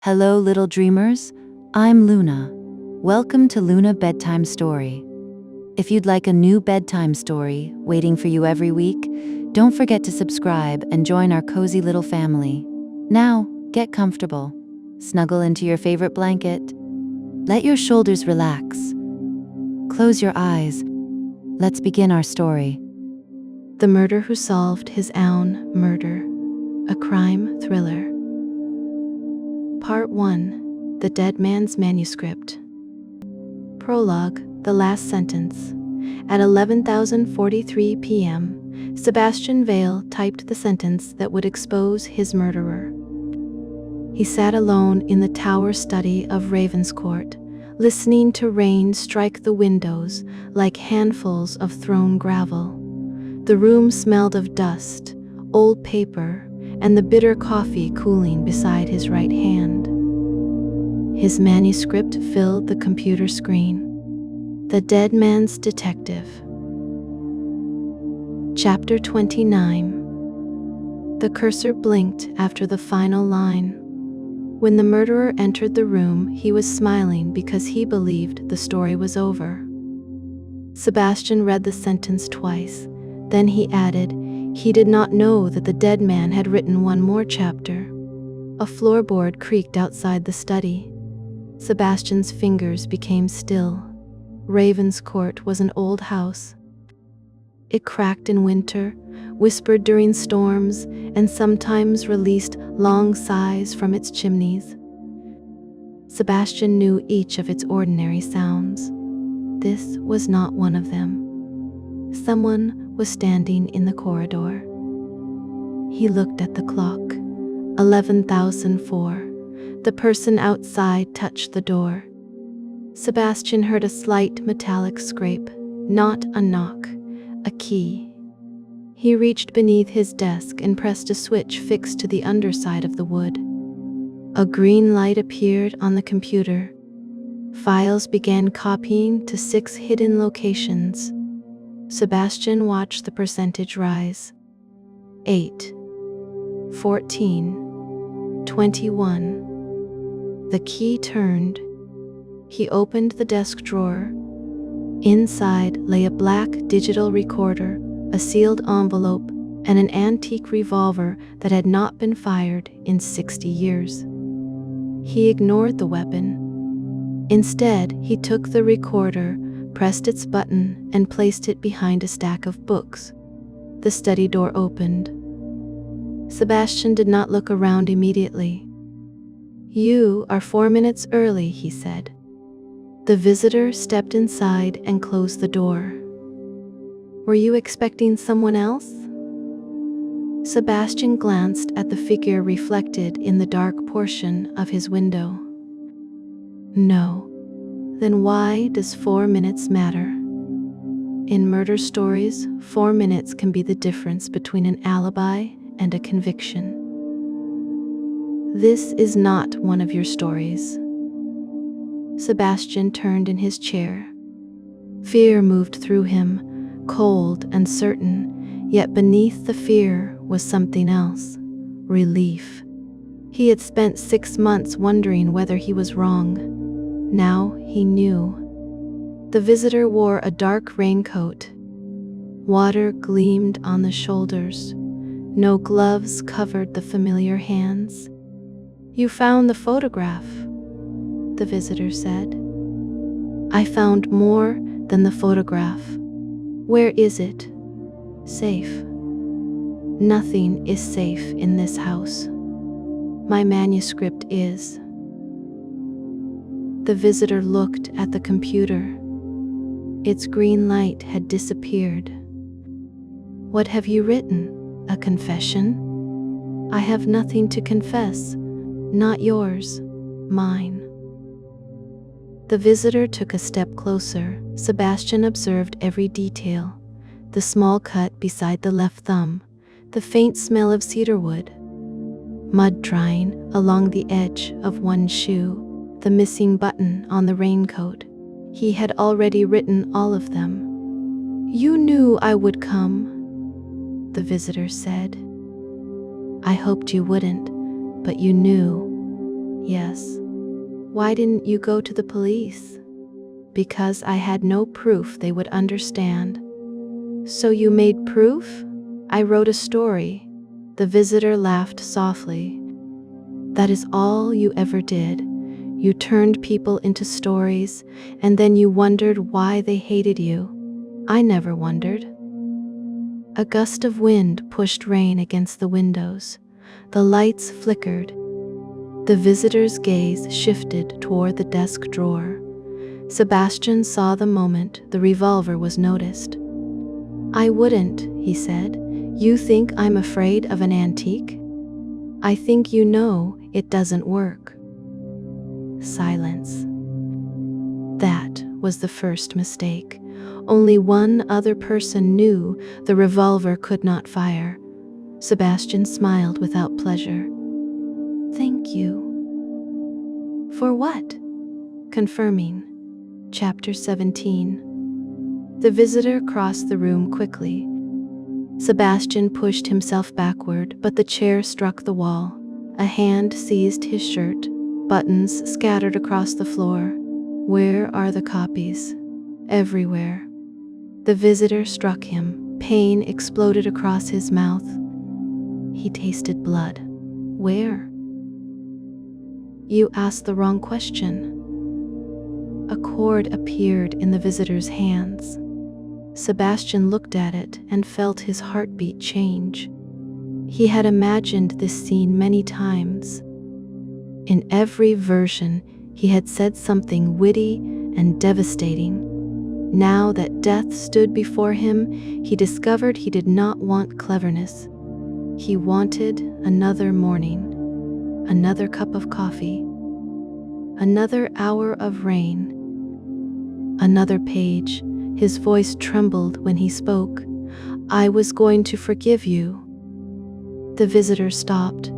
Hello, little dreamers. I'm Luna. Welcome to Luna Bedtime Story. If you'd like a new bedtime story waiting for you every week, don't forget to subscribe and join our cozy little family. Now, get comfortable. Snuggle into your favorite blanket. Let your shoulders relax. Close your eyes. Let's begin our story. The Murder Who Solved His Own Murder, a crime thriller. Part 1. The Dead Man's Manuscript. Prologue, the last sentence. At 11:43 p.m., Sebastian Vale typed the sentence that would expose his murderer. He sat alone in the tower study of Ravenscourt, listening to rain strike the windows like handfuls of thrown gravel. The room smelled of dust, old paper, and the bitter coffee cooling beside his right hand. His manuscript filled the computer screen. The Dead Man's Detective. Chapter 29. The cursor blinked after the final line. When the murderer entered the room, he was smiling because he believed the story was over. Sebastian read the sentence twice. Then he added, he did not know that the dead man had written one more chapter. A floorboard creaked outside the study. Sebastian's fingers became still. Ravenscourt was an old house. It cracked in winter, whispered during storms, and sometimes released long sighs from its chimneys. Sebastian knew each of its ordinary sounds. This was not one of them. Someone was standing in the corridor. He looked at the clock. 11,004. The person outside touched the door. Sebastian heard a slight metallic scrape, not a knock, a key. He reached beneath his desk and pressed a switch fixed to the underside of the wood. A green light appeared on the computer. Files began copying to 6 hidden locations. Sebastian watched the percentage rise. 8, 14, 21. The key turned. He opened the desk drawer. Inside lay a black digital recorder, a sealed envelope, and an antique revolver that had not been fired in 60 years. He ignored the weapon. Instead, he took the recorder, pressed its button, and placed it behind a stack of books. The study door opened. Sebastian did not look around immediately. "You are 4 minutes early," he said. The visitor stepped inside and closed the door. "Were you expecting someone else?" Sebastian glanced at the figure reflected in the dark portion of his window. "No. Then why does 4 minutes matter?" In murder stories, 4 minutes can be the difference between an alibi and a conviction. This is not one of your stories. Sebastian turned in his chair. Fear moved through him, cold and certain, yet beneath the fear was something else, relief. He had spent 6 months wondering whether he was wrong. Now he knew. The visitor wore a dark raincoat. Water gleamed on the shoulders. No gloves covered the familiar hands. "You found the photograph," the visitor said. "I found more than the photograph." "Where is it?" "Safe." "Nothing is safe in this house." "My manuscript is." The visitor looked at the computer. Its green light had disappeared. "What have you written? A confession?" "I have nothing to confess. Not yours, mine." The visitor took a step closer. Sebastian observed every detail. The small cut beside the left thumb, the faint smell of cedarwood, mud drying along the edge of one shoe, the missing button on the raincoat. He had already written all of them. "You knew I would come," the visitor said. "I hoped you wouldn't, but you knew." Yes. Why didn't you go to the police? Because I had no proof they would understand. So you made proof? I wrote a story. The visitor laughed softly. That is all you ever did. You turned people into stories, and then you wondered why they hated you. I never wondered. A gust of wind pushed rain against the windows. The lights flickered. The visitor's gaze shifted toward the desk drawer. Sebastian saw the moment the revolver was noticed. I wouldn't, he said. You think I'm afraid of an antique? I think you know it doesn't work. Silence. That was the first mistake. Only one other person knew the revolver could not fire. Sebastian smiled without pleasure. Thank you. For what? Confirming. Chapter 17. The visitor crossed the room quickly. Sebastian pushed himself backward, but the chair struck the wall. A hand seized his shirt. Buttons scattered across the floor. Where are the copies? Everywhere. The visitor struck him. Pain exploded across his mouth. He tasted blood. Where? You asked the wrong question. A cord appeared in the visitor's hands. Sebastian looked at it and felt his heartbeat change. He had imagined this scene many times. In every version, he had said something witty and devastating. Now that death stood before him, he discovered he did not want cleverness. He wanted another morning, another cup of coffee, another hour of rain, another page. His voice trembled when he spoke. I was going to forgive you. The visitor stopped.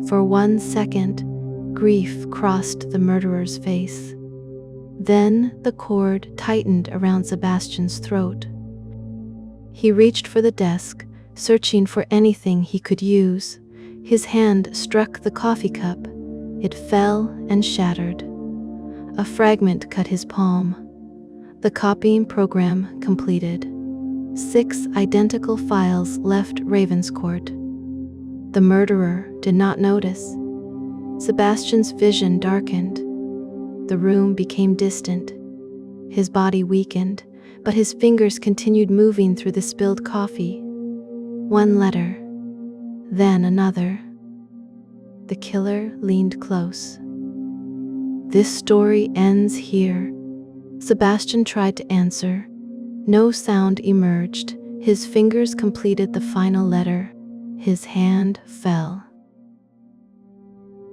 For 1 second, grief crossed the murderer's face. Then the cord tightened around Sebastian's throat. He reached for the desk, searching for anything he could use. His hand struck the coffee cup. It fell and shattered. A fragment cut his palm. The copying program completed. 6 identical files left Ravenscourt. The murderer did not notice. Sebastian's vision darkened. The room became distant. His body weakened, but his fingers continued moving through the spilled coffee. 1 letter, then another. The killer leaned close. This story ends here. Sebastian tried to answer. No sound emerged. His fingers completed the final letter. His hand fell.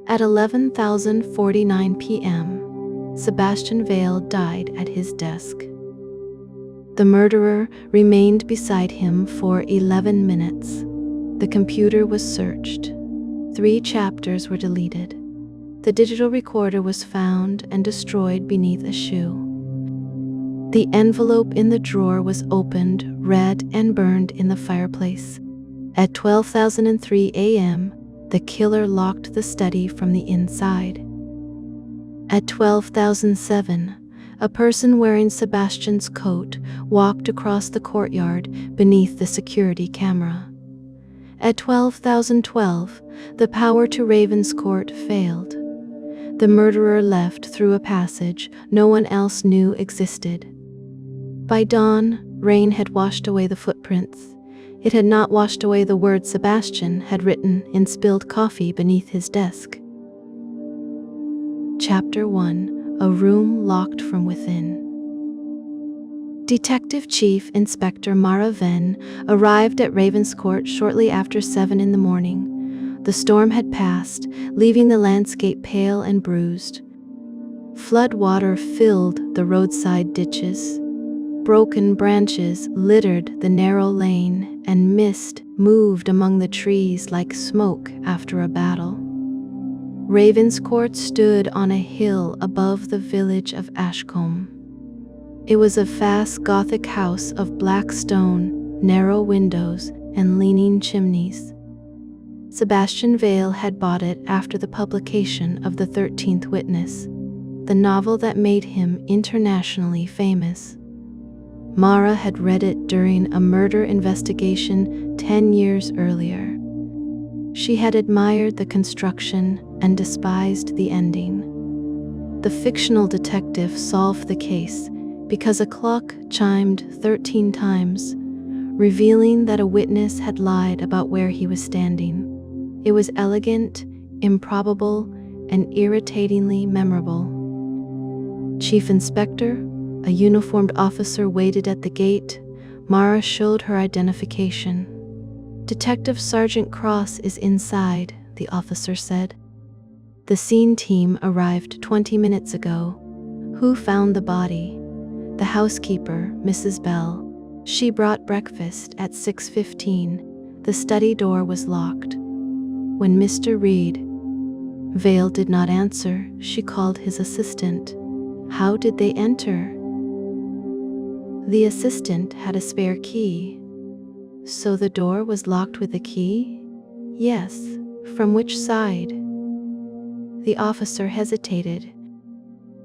At 11:49 p.m., Sebastian Vale died at his desk. The murderer remained beside him for 11 minutes. The computer was searched. 3 chapters were deleted. The digital recorder was found and destroyed beneath a shoe. The envelope in the drawer was opened, read, and burned in the fireplace. At 12:03 a.m., the killer locked the study from the inside. At 12:07, a person wearing Sebastian's coat walked across the courtyard beneath the security camera. At 12:12, the power to Ravenscourt failed. The murderer left through a passage no one else knew existed. By dawn, rain had washed away the footprints. It had not washed away the words Sebastian had written in spilled coffee beneath his desk. Chapter 1: A Room Locked from Within. Detective Chief Inspector Mara Venn arrived at Ravenscourt shortly after 7 in the morning. The storm had passed, leaving the landscape pale and bruised. Flood water filled the roadside ditches. Broken branches littered the narrow lane, and mist moved among the trees like smoke after a battle. Ravenscourt stood on a hill above the village of Ashcombe. It was a vast Gothic house of black stone, narrow windows, and leaning chimneys. Sebastian Vale had bought it after the publication of The 13th Witness, the novel that made him internationally famous. Mara had read it during a murder investigation 10 years earlier. She had admired the construction and despised the ending. The fictional detective solved the case because a clock chimed 13 times, revealing that a witness had lied about where he was standing. It was elegant, improbable, and irritatingly memorable. Chief Inspector, a uniformed officer, waited at the gate. Mara showed her identification. "Detective Sergeant Cross is inside," the officer said. "The scene team arrived 20 minutes ago. Who found the body?" "The housekeeper, Mrs. Bell. She brought breakfast at 6:15. The study door was locked." When Mr. Reed Vale did not answer, she called his assistant. "How did they enter?" The assistant had a spare key. "So the door was locked with a key?" "Yes." "From which side?" The officer hesitated.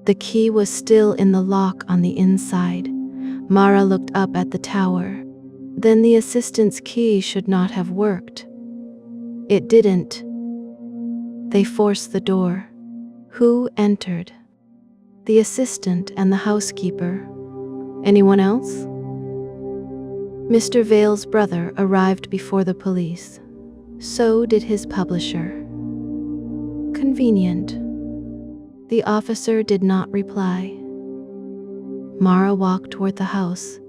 The key was still in the lock on the inside. Mara looked up at the tower. Then the assistant's key should not have worked. It didn't. They forced the door. Who entered? The assistant and the housekeeper. Anyone else? Mr. Vale's brother arrived before the police. So did his publisher. Convenient. The officer did not reply. Mara walked toward the house.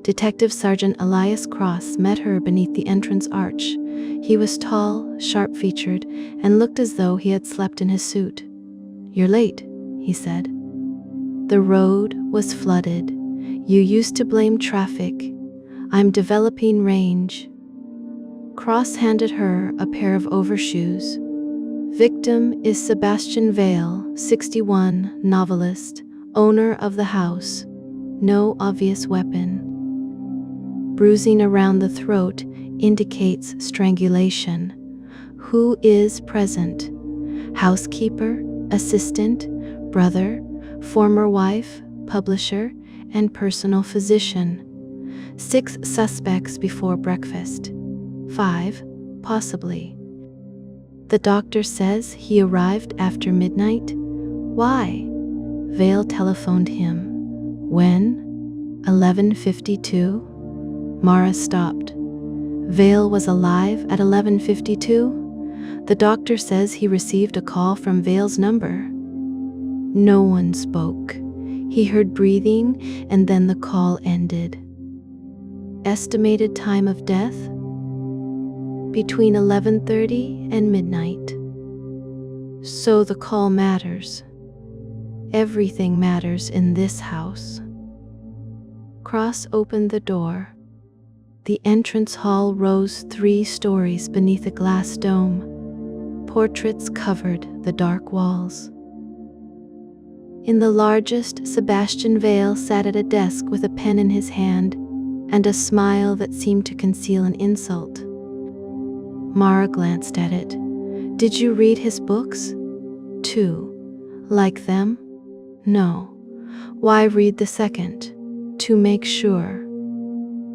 Detective Sergeant Elias Cross met her beneath the entrance arch. He was tall, sharp-featured, and looked as though he had slept in his suit. "You're late," he said. "The road was flooded. You used to blame traffic. I'm developing range." Cross handed her a pair of overshoes. "Victim is Sebastian Vale, 61, novelist, owner of the house. No obvious weapon. Bruising around the throat indicates strangulation. Who is present? Housekeeper, assistant, brother, former wife, publisher, and personal physician. 6 suspects before breakfast. 5, possibly. The doctor says he arrived after midnight. Why? Vale telephoned him. When? 11:52? Mara stopped. Vale was alive at 11:52? The doctor says he received a call from Vale's number. No one spoke. He heard breathing, and then the call ended. Estimated time of death? Between 11:30 and midnight. So the call matters. Everything matters in this house. Cross opened the door. The entrance hall rose 3 stories beneath a glass dome. Portraits covered the dark walls. In the largest, Sebastian Vale sat at a desk with a pen in his hand and a smile that seemed to conceal an insult. Mara glanced at it. Did you read his books? 2. Like them? No. Why read the second? To make sure.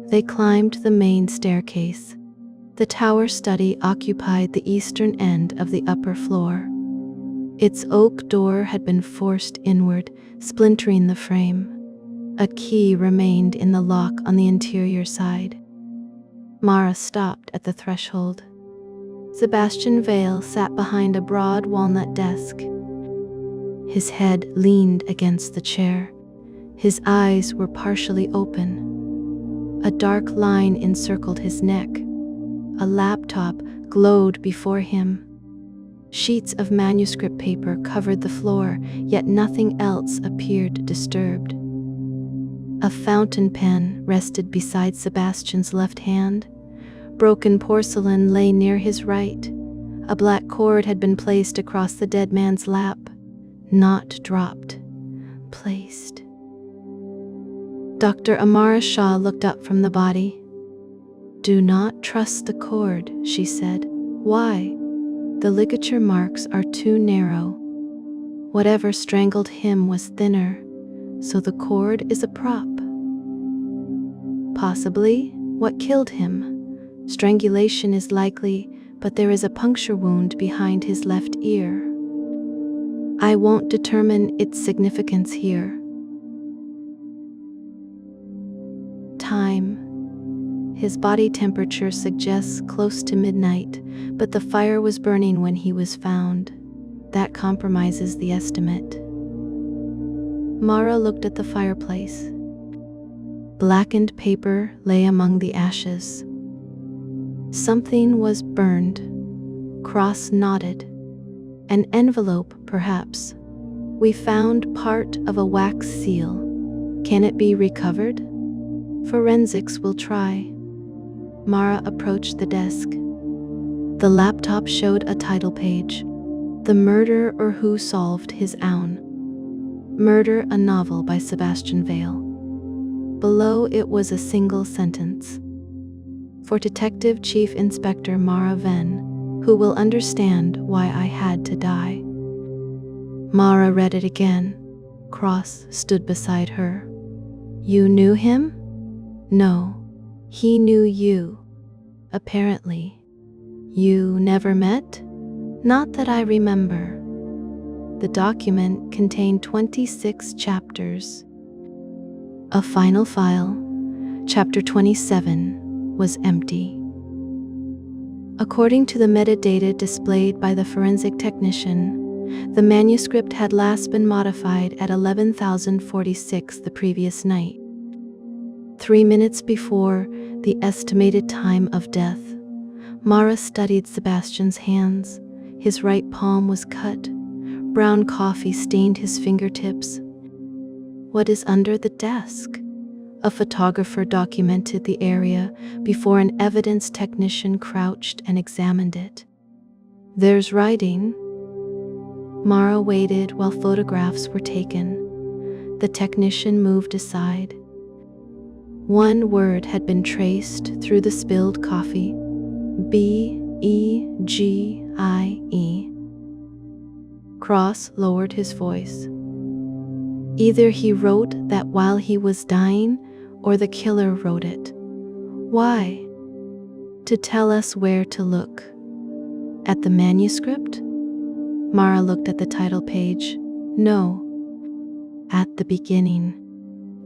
They climbed the main staircase. The tower study occupied the eastern end of the upper floor. Its oak door had been forced inward, splintering the frame. A key remained in the lock on the interior side. Mara stopped at the threshold. Sebastian Vale sat behind a broad walnut desk. His head leaned against the chair. His eyes were partially open. A dark line encircled his neck. A laptop glowed before him. Sheets of manuscript paper covered the floor, yet nothing else appeared disturbed. A fountain pen rested beside Sebastian's left hand. Broken porcelain lay near his right. A black cord had been placed across the dead man's lap. Not dropped. Placed. Dr. Amara Shah looked up from the body. Do not trust the cord, she said. Why? The ligature marks are too narrow. Whatever strangled him was thinner, so the cord is a prop. Possibly what killed him. Strangulation is likely, but there is a puncture wound behind his left ear. I won't determine its significance here. Time. His body temperature suggests close to midnight, but the fire was burning when he was found. That compromises the estimate. Mara looked at the fireplace. Blackened paper lay among the ashes. Something was burned, cross-knotted. An envelope, perhaps. We found part of a wax seal. Can it be recovered? Forensics will try. Mara approached the desk. The laptop showed a title page. The Murder or Who Solved His Own. Murder, a novel by Sebastian Vale. Below it was a single sentence. For Detective Chief Inspector Mara Venn, who will understand why I had to die. Mara read it again. Cross stood beside her. You knew him? No, he knew you. Apparently. You never met? Not that I remember. The document contained 26 chapters. A final file, chapter 27, was empty. According to the metadata displayed by the forensic technician, the manuscript had last been modified at 11,046 the previous night. 3 minutes before the estimated time of death, Mara studied Sebastian's hands. His right palm was cut. Brown coffee stained his fingertips. What is under the desk? A photographer documented the area before an evidence technician crouched and examined it. There's writing. Mara waited while photographs were taken. The technician moved aside. One word had been traced through the spilled coffee. B-E-G-I-E. Cross lowered his voice. Either he wrote that while he was dying, or the killer wrote it. Why? To tell us where to look. At the manuscript? Mara looked at the title page. No. At the beginning.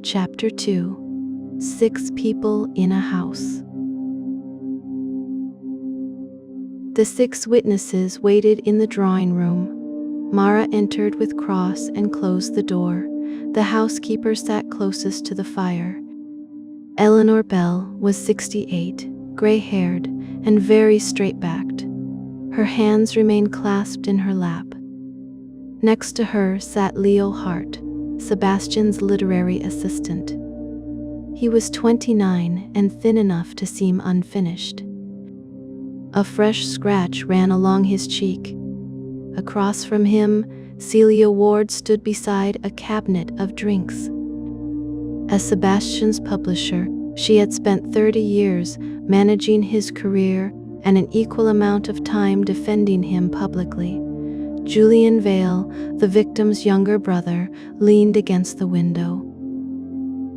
Chapter 2. 6 people in a house. The 6 witnesses waited in the drawing room. Mara entered with Cross and closed the door. The housekeeper sat closest to the fire. Eleanor Bell was 68, gray-haired, and very straight-backed. Her hands remained clasped in her lap. Next to her sat Leo Hart, Sebastian's literary assistant. He was 29 and thin enough to seem unfinished. A fresh scratch ran along his cheek. Across from him, Celia Ward stood beside a cabinet of drinks. As Sebastian's publisher, she had spent 30 years managing his career and an equal amount of time defending him publicly. Julian Vale, the victim's younger brother, leaned against the window.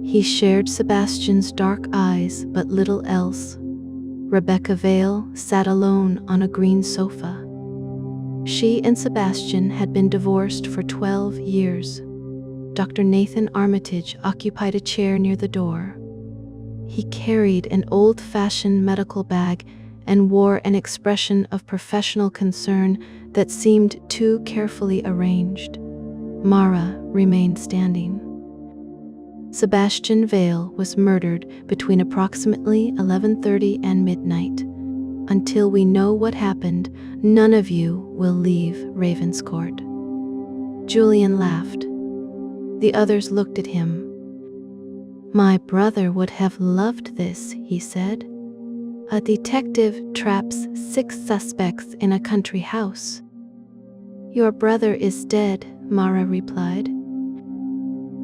He shared Sebastian's dark eyes, but little else. Rebecca Vale sat alone on a green sofa. She and Sebastian had been divorced for 12 years. Dr. Nathan Armitage occupied a chair near the door. He carried an old-fashioned medical bag and wore an expression of professional concern that seemed too carefully arranged. Mara remained standing. Sebastian Vale was murdered between approximately 11:30 and midnight. Until we know what happened, none of you will leave Ravenscourt. Julian laughed. The others looked at him. My brother would have loved this, he said. A detective traps 6 suspects in a country house. Your brother is dead, Mara replied.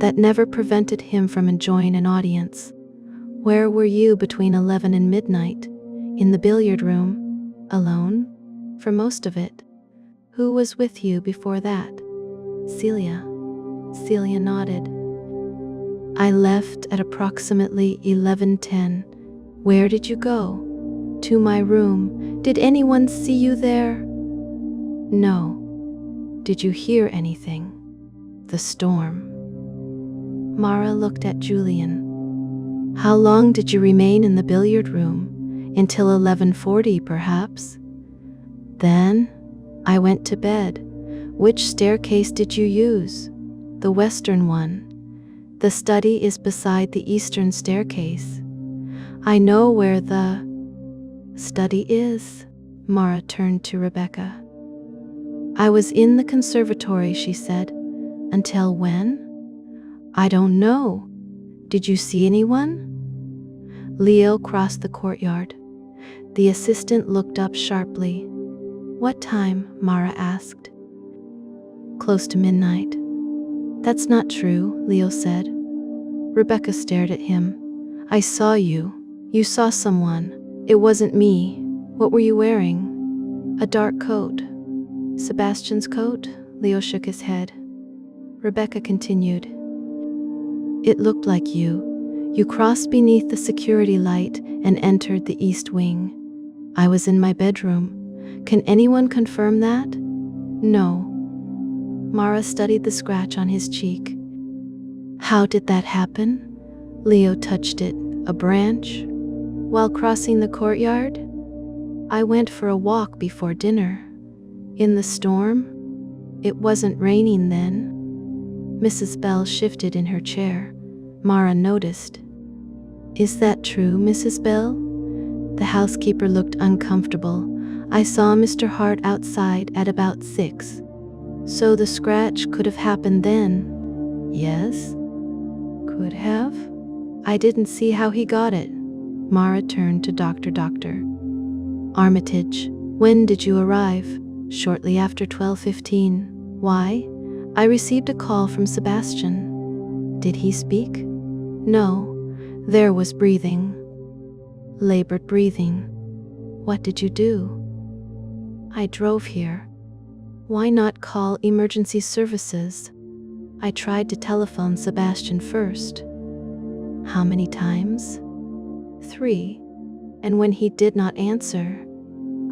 That never prevented him from enjoying an audience. Where were you between 11 and midnight? In the billiard room? Alone? For most of it. Who was with you before that? Celia. Celia nodded. I left at approximately 11:10. Where did you go? To my room. Did anyone see you there? No. Did you hear anything? The storm. Mara looked at Julian. How long did you remain in the billiard room? Until 11:40, perhaps? Then I went to bed. Which staircase did you use? The western one. The study is beside the eastern staircase. I know where the study is. Mara turned to Rebecca. I was in the conservatory, she said. Until when? I don't know. Did you see anyone? Leo crossed the courtyard. The assistant looked up sharply. What time? Mara asked. Close to midnight. That's not true, Leo said. Rebecca stared at him. I saw you. You saw someone. It wasn't me. What were you wearing? A dark coat. Sebastian's coat? Leo shook his head. Rebecca continued. It looked like you. You crossed beneath the security light and entered the east wing. I was in my bedroom. Can anyone confirm that? No. Mara studied the scratch on his cheek. How did that happen? Leo touched it. A branch? While crossing the courtyard? I went for a walk before dinner. In the storm? It wasn't raining then. Mrs. Bell shifted in her chair. Mara noticed. Is that true, Mrs. Bell? The housekeeper looked uncomfortable. I saw Mr. Hart outside at about 6. So the scratch could have happened then? Yes? Could have? I didn't see how he got it. Mara turned to Doctor. Armitage, when did you arrive? Shortly after 12:15. Why? I received a call from Sebastian. Did he speak? No. There was breathing. Labored breathing. What did you do? I drove here. Why not call emergency services? I tried to telephone Sebastian first. How many times? 3. And when he did not answer,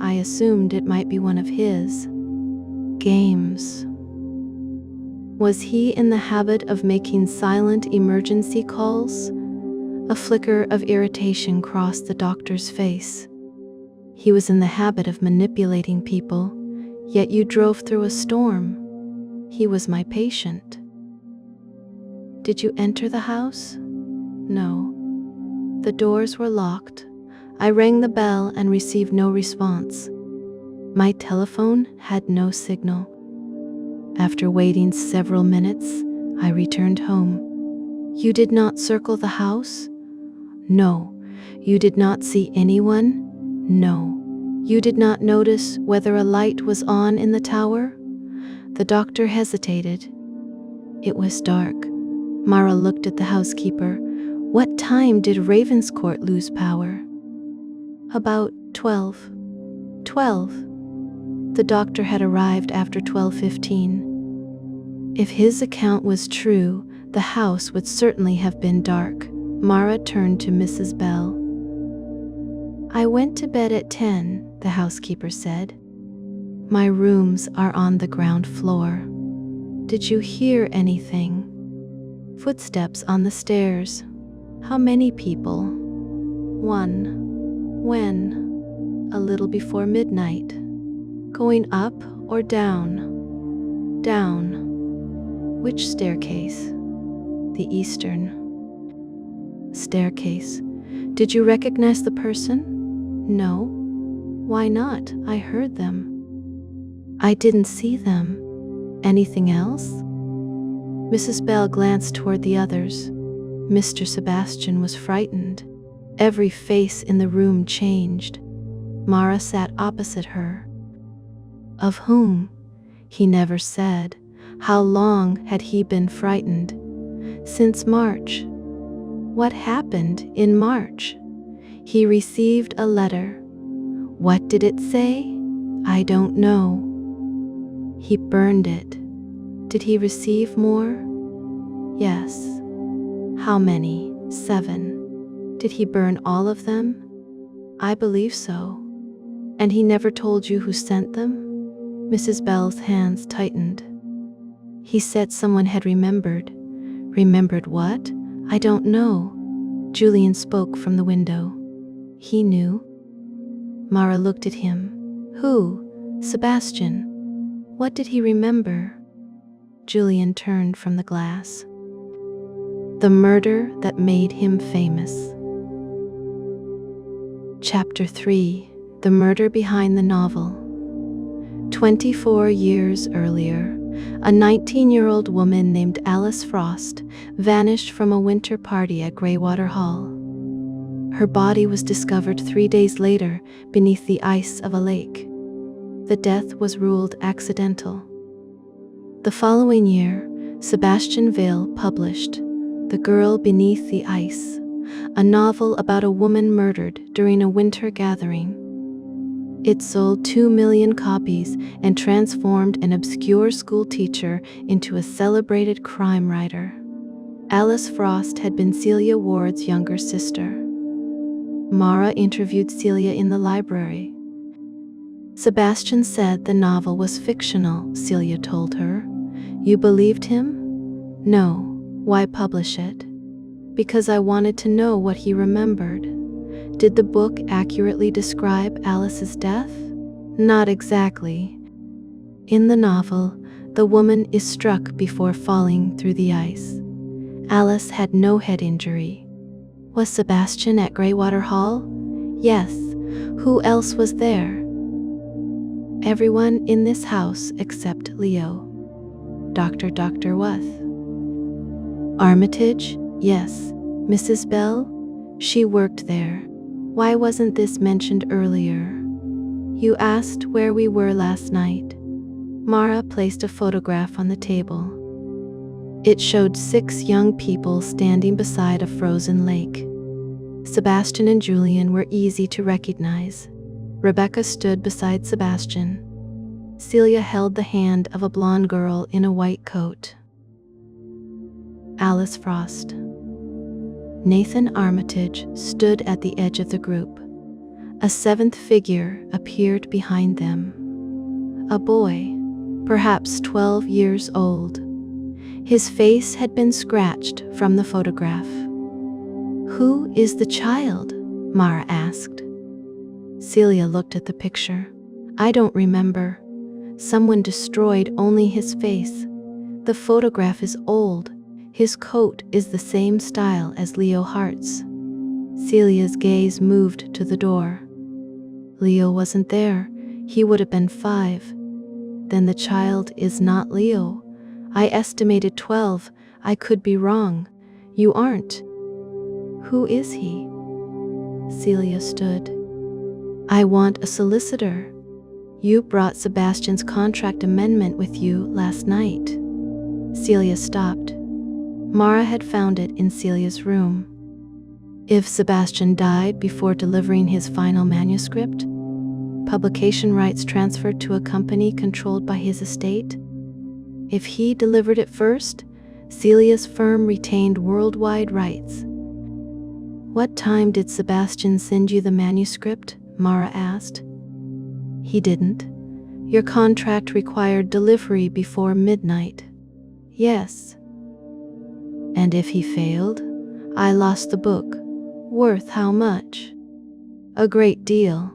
I assumed it might be one of his games. Was he in the habit of making silent emergency calls? A flicker of irritation crossed the doctor's face. He was in the habit of manipulating people, yet you drove through a storm. He was my patient. Did you enter the house? No. The doors were locked. I rang the bell and received no response. My telephone had no signal. After waiting several minutes, I returned home. You did not circle the house? No. You did not see anyone? No. You did not notice whether a light was on in the tower? The doctor hesitated. It was dark. Mara looked at the housekeeper. What time did Ravenscourt lose power? About 12. 12. The doctor had arrived after 12:15. If his account was true, the house would certainly have been dark. Mara turned to Mrs. Bell. I went to bed at 10, the housekeeper said. My rooms are on the ground floor. Did you hear anything? Footsteps on the stairs. How many people? 1. When? A little before midnight. Going up or down? Down. Which staircase? The eastern. Staircase. Did you recognize the person? No. Why not? I heard them. I didn't see them. Anything else? Mrs. Bell glanced toward the others. Mr. Sebastian was frightened. Every face in the room changed. Mara sat opposite her. Of whom? He never said. How long had he been frightened? Since March. What happened in March? He received a letter. What did it say? I don't know. He burned it. Did he receive more? Yes. How many? 7. Did he burn all of them? I believe so. And he never told you who sent them? Mrs. Bell's hands tightened. He said someone had remembered. Remembered what? I don't know. Julian spoke from the window. He knew. Mara looked at him. Who? Sebastian. What did he remember? Julian turned from the glass. The murder that made him famous. Chapter 3. The murder behind the novel. 24 years earlier, a 19-year-old woman named Alice Frost vanished from a winter party at Greywater Hall. Her body was discovered 3 days later beneath the ice of a lake. The death was ruled accidental. The following year, Sebastian Vale published The Girl Beneath the Ice, a novel about a woman murdered during a winter gathering. It sold 2 million copies and transformed an obscure school teacher into a celebrated crime writer. Alice Frost had been Celia Ward's younger sister. Mara interviewed Celia in the library. Sebastian said the novel was fictional, Celia told her. You believed him? No. Why publish it? Because I wanted to know what he remembered. Did the book accurately describe Alice's death? Not exactly. In the novel, the woman is struck before falling through the ice. Alice had no head injury. Was Sebastian at Greywater Hall? Yes. Who else was there? Everyone in this house except Leo. Dr. what? Armitage? Yes. Mrs. Bell? She worked there. Why wasn't this mentioned earlier? You asked where we were last night. Mara placed a photograph on the table. It showed 6 young people standing beside a frozen lake. Sebastian and Julian were easy to recognize. Rebecca stood beside Sebastian. Celia held the hand of a blonde girl in a white coat. Alice Frost. Nathan Armitage stood at the edge of the group. A 7th figure appeared behind them. A boy, perhaps 12 years old. His face had been scratched from the photograph. Who is the child? Mara asked. Celia looked at the picture. I don't remember. Someone destroyed only his face. The photograph is old. His coat is the same style as Leo Hart's. Celia's gaze moved to the door. Leo wasn't there. He would have been 5. Then the child is not Leo. I estimated 12. I could be wrong. You aren't. Who is he? Celia stood. I want a solicitor. You brought Sebastian's contract amendment with you last night. Celia stopped. Mara had found it in Celia's room. If Sebastian died before delivering his final manuscript, publication rights transferred to a company controlled by his estate. If he delivered it first, Celia's firm retained worldwide rights. What time did Sebastian send you the manuscript? Mara asked. He didn't. Your contract required delivery before midnight. Yes. And if he failed, I lost the book. Worth how much? A great deal.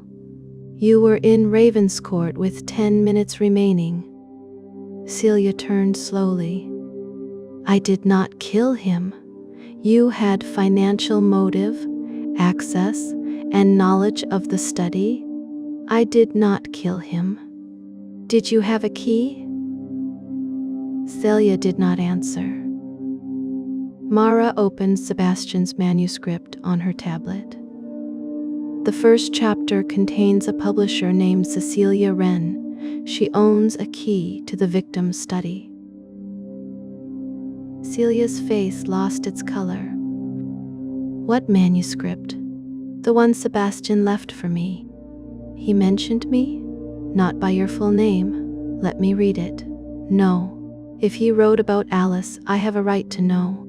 You were in Ravenscourt with 10 minutes remaining. Celia turned slowly. I did not kill him. You had financial motive, access, and knowledge of the study. I did not kill him. Did you have a key? Celia did not answer. Mara opened Sebastian's manuscript on her tablet. The first chapter contains a publisher named Cecilia Wren. She owns a key to the victim's study. Celia's face lost its color. What manuscript? The one Sebastian left for me. He mentioned me? Not by your full name. Let me read it. No. If he wrote about Alice, I have a right to know.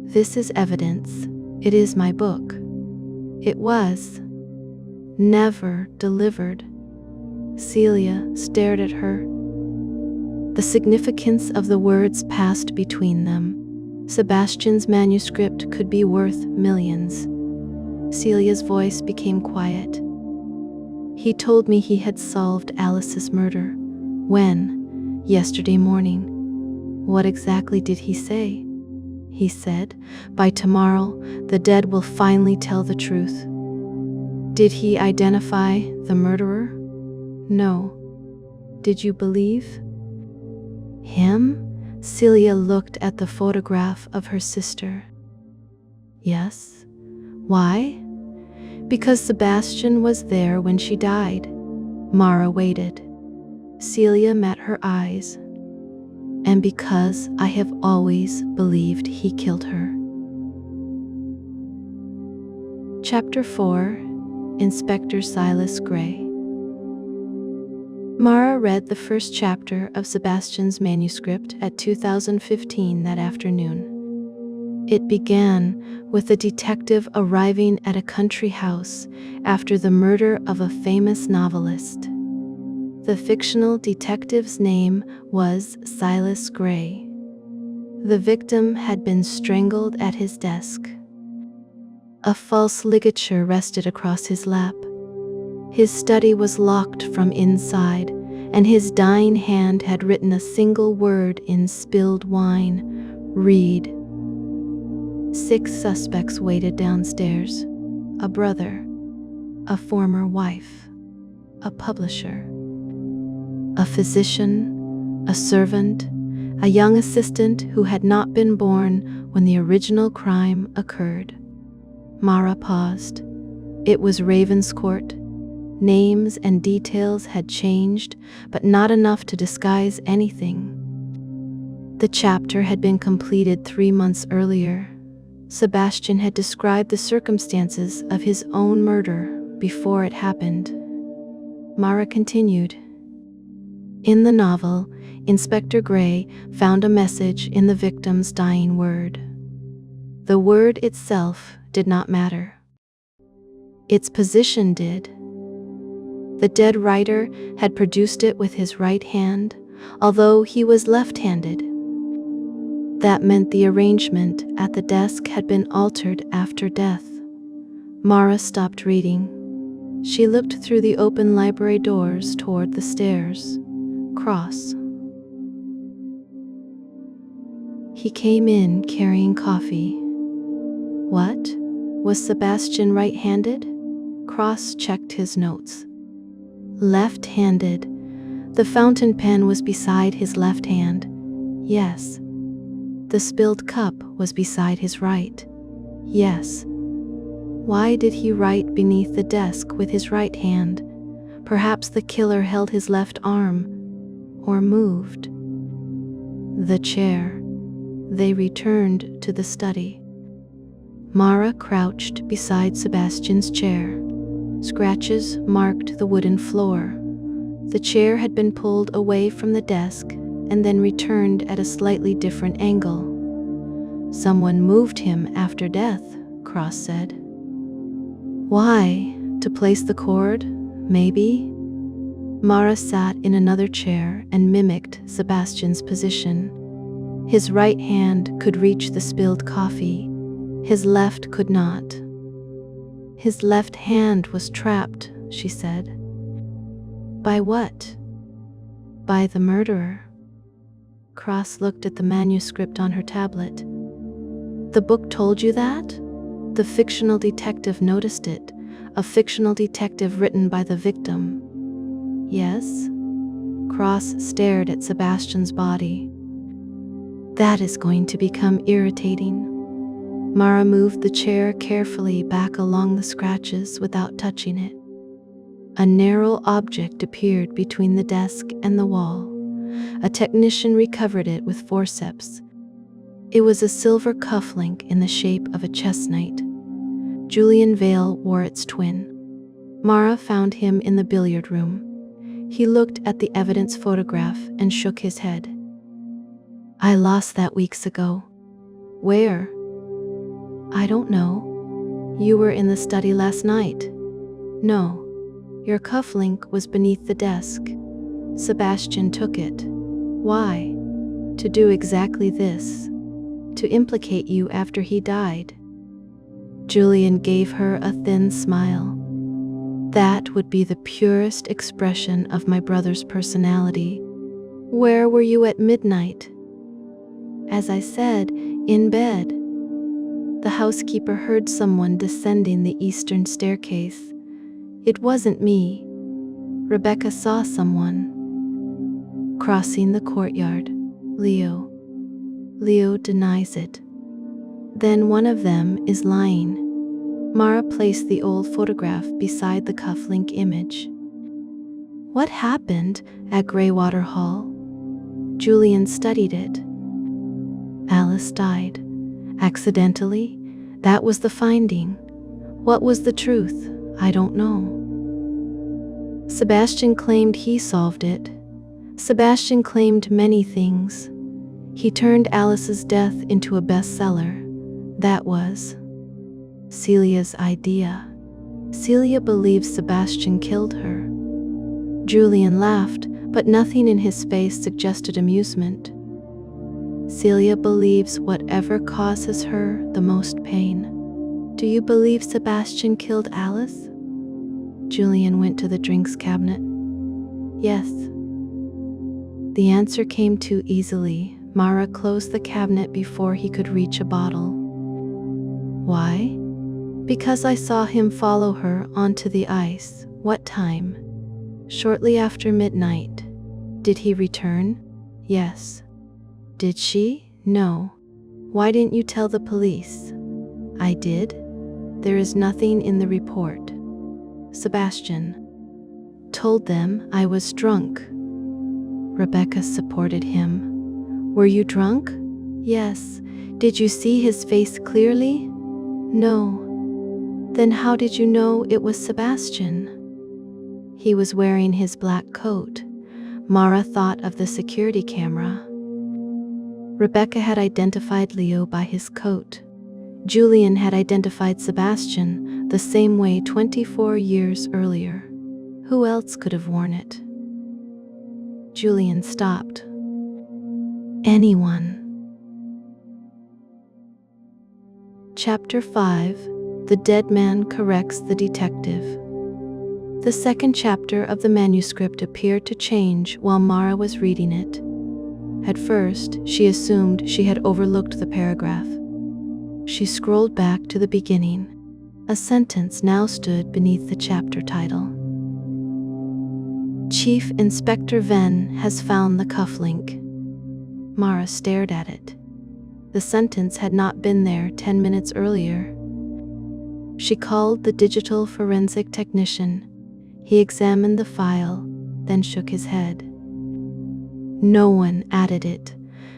This is evidence. It is my book. It was never delivered. Celia stared at her. The significance of the words passed between them. Sebastian's manuscript could be worth millions. Celia's voice became quiet. He told me he had solved Alice's murder. When? Yesterday morning. What exactly did he say? He said, by tomorrow, the dead will finally tell the truth. Did he identify the murderer? No. Did you believe him? Celia looked at the photograph of her sister. Yes. Why? Because Sebastian was there when she died. Mara waited. Celia met her eyes. And because I have always believed he killed her. Chapter 4. Inspector Silas Gray. Mara read the first chapter of Sebastian's manuscript at 2015 that afternoon. It began with a detective arriving at a country house after the murder of a famous novelist. The fictional detective's name was Silas Gray. The victim had been strangled at his desk. A false ligature rested across his lap. His study was locked from inside, and his dying hand had written a single word in spilled wine: read. 6 suspects waited downstairs: a brother, a former wife, a publisher, a physician, a servant, a young assistant who had not been born when the original crime occurred. Mara paused. It was Ravenscourt. Names and details had changed, but not enough to disguise anything. The chapter had been completed 3 months earlier. Sebastian had described the circumstances of his own murder before it happened. Mara continued. In the novel, Inspector Gray found a message in the victim's dying word. The word itself did not matter. Its position did. The dead writer had produced it with his right hand, although he was left-handed. That meant the arrangement at the desk had been altered after death. Mara stopped reading. She looked through the open library doors toward the stairs. Cross. He came in carrying coffee. What? Was Sebastian right-handed? Cross checked his notes. Left-handed. The fountain pen was beside his left hand. Yes. The spilled cup was beside his right. Yes. Why did he write beneath the desk with his right hand? Perhaps the killer held his left arm, or moved. The chair. They returned to the study. Mara crouched beside Sebastian's chair. Scratches marked the wooden floor. The chair had been pulled away from the desk and then returned at a slightly different angle. Someone moved him after death, Cross said. Why? To place the cord? Maybe? Mara sat in another chair and mimicked Sebastian's position. His right hand could reach the spilled coffee. His left could not. His left hand was trapped, she said. By what? By the murderer. Cross looked at the manuscript on her tablet. The book told you that? The fictional detective noticed it. A fictional detective written by the victim. Yes? Cross stared at Sebastian's body. That is going to become irritating. Mara moved the chair carefully back along the scratches without touching it. A narrow object appeared between the desk and the wall. A technician recovered it with forceps. It was a silver cufflink in the shape of a chess knight. Julian Vale wore its twin. Mara found him in the billiard room. He looked at the evidence photograph and shook his head. I lost that weeks ago. Where? I don't know. You were in the study last night. No. Your cufflink was beneath the desk. Sebastian took it. Why? To do exactly this. To implicate you after he died. Julian gave her a thin smile. That would be the purest expression of my brother's personality. Where were you at midnight? As I said, in bed. The housekeeper heard someone descending the eastern staircase. It wasn't me. Rebecca saw someone. Crossing the courtyard. Leo. Leo denies it. Then one of them is lying. Mara placed the old photograph beside the cufflink image. What happened at Greywater Hall? Julian studied it. Alice died. Accidentally? That was the finding. What was the truth? I don't know. Sebastian claimed he solved it. Sebastian claimed many things. He turned Alice's death into a bestseller. That was Celia's idea. Celia believes Sebastian killed her. Julian laughed, but nothing in his face suggested amusement. Celia believes whatever causes her the most pain. Do you believe Sebastian killed Alice? Julian went to the drinks cabinet. Yes. The answer came too easily. Mara closed the cabinet before he could reach a bottle. Why? Because I saw him follow her onto the ice. What time? Shortly after midnight. Did he return? Yes. Did she? No. Why didn't you tell the police? I did. There is nothing in the report. Sebastian told them I was drunk. Rebecca supported him. Were you drunk? Yes. Did you see his face clearly? No. Then how did you know it was Sebastian? He was wearing his black coat. Mara thought of the security camera. Rebecca had identified Leo by his coat. Julian had identified Sebastian the same way 24 years earlier. Who else could have worn it? Julian stopped. Anyone. Chapter 5. The Dead Man Corrects the Detective. The second chapter of the manuscript appeared to change while Mara was reading it. At first, she assumed she had overlooked the paragraph. She scrolled back to the beginning. A sentence now stood beneath the chapter title. Chief Inspector Venn has found the cufflink. Mara stared at it. The sentence had not been there 10 minutes earlier. She called the digital forensic technician. He examined the file, then shook his head. No one added it.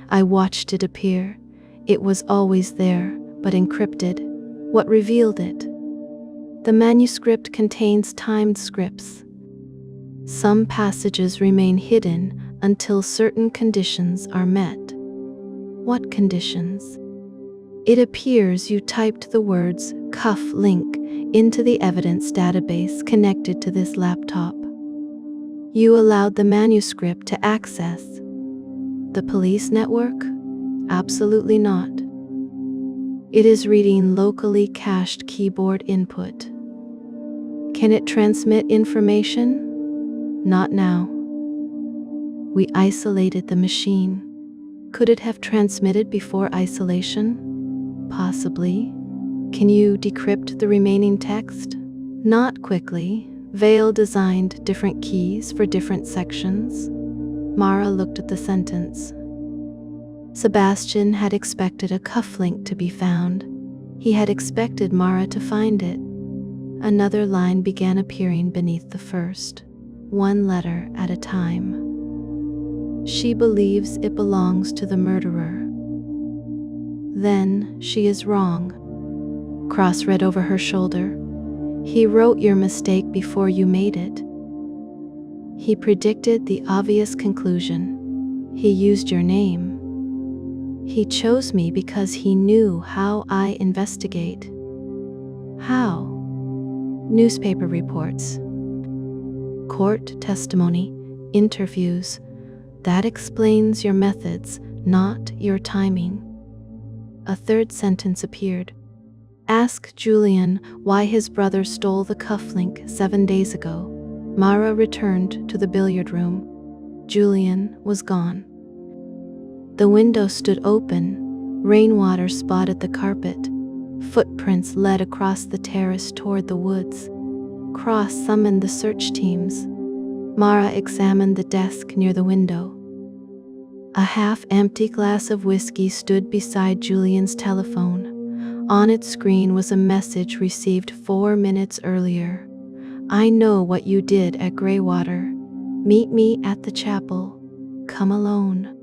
I watched it appear. It was always there, but encrypted. What revealed it? The manuscript contains timed scripts. Some passages remain hidden until certain conditions are met. What conditions? It appears you typed the words cuff link into the evidence database connected to this laptop. You allowed the manuscript to access the police network? Absolutely not. It is reading locally cached keyboard input. Can it transmit information? Not now. We isolated the machine. Could it have transmitted before isolation? Possibly. Can you decrypt the remaining text? Not quickly. Vale designed different keys for different sections. Mara looked at the sentence. Sebastian had expected a cufflink to be found. He had expected Mara to find it. Another line began appearing beneath the first, one letter at a time. She believes it belongs to the murderer. Then she is wrong. Cross read over her shoulder. He wrote your mistake before you made it. He predicted the obvious conclusion. He used your name. He chose me because he knew how I investigate. How? Newspaper reports, court testimony, interviews. That explains your methods, not your timing. A third sentence appeared. Ask Julian why his brother stole the cufflink 7 days ago. Mara returned to the billiard room. Julian was gone. The window stood open. Rainwater spotted the carpet. Footprints led across the terrace toward the woods. Cross summoned the search teams. Mara examined the desk near the window. A half-empty glass of whiskey stood beside Julian's telephone. On its screen was a message received 4 minutes earlier. I know what you did at Greywater. Meet me at the chapel. Come alone.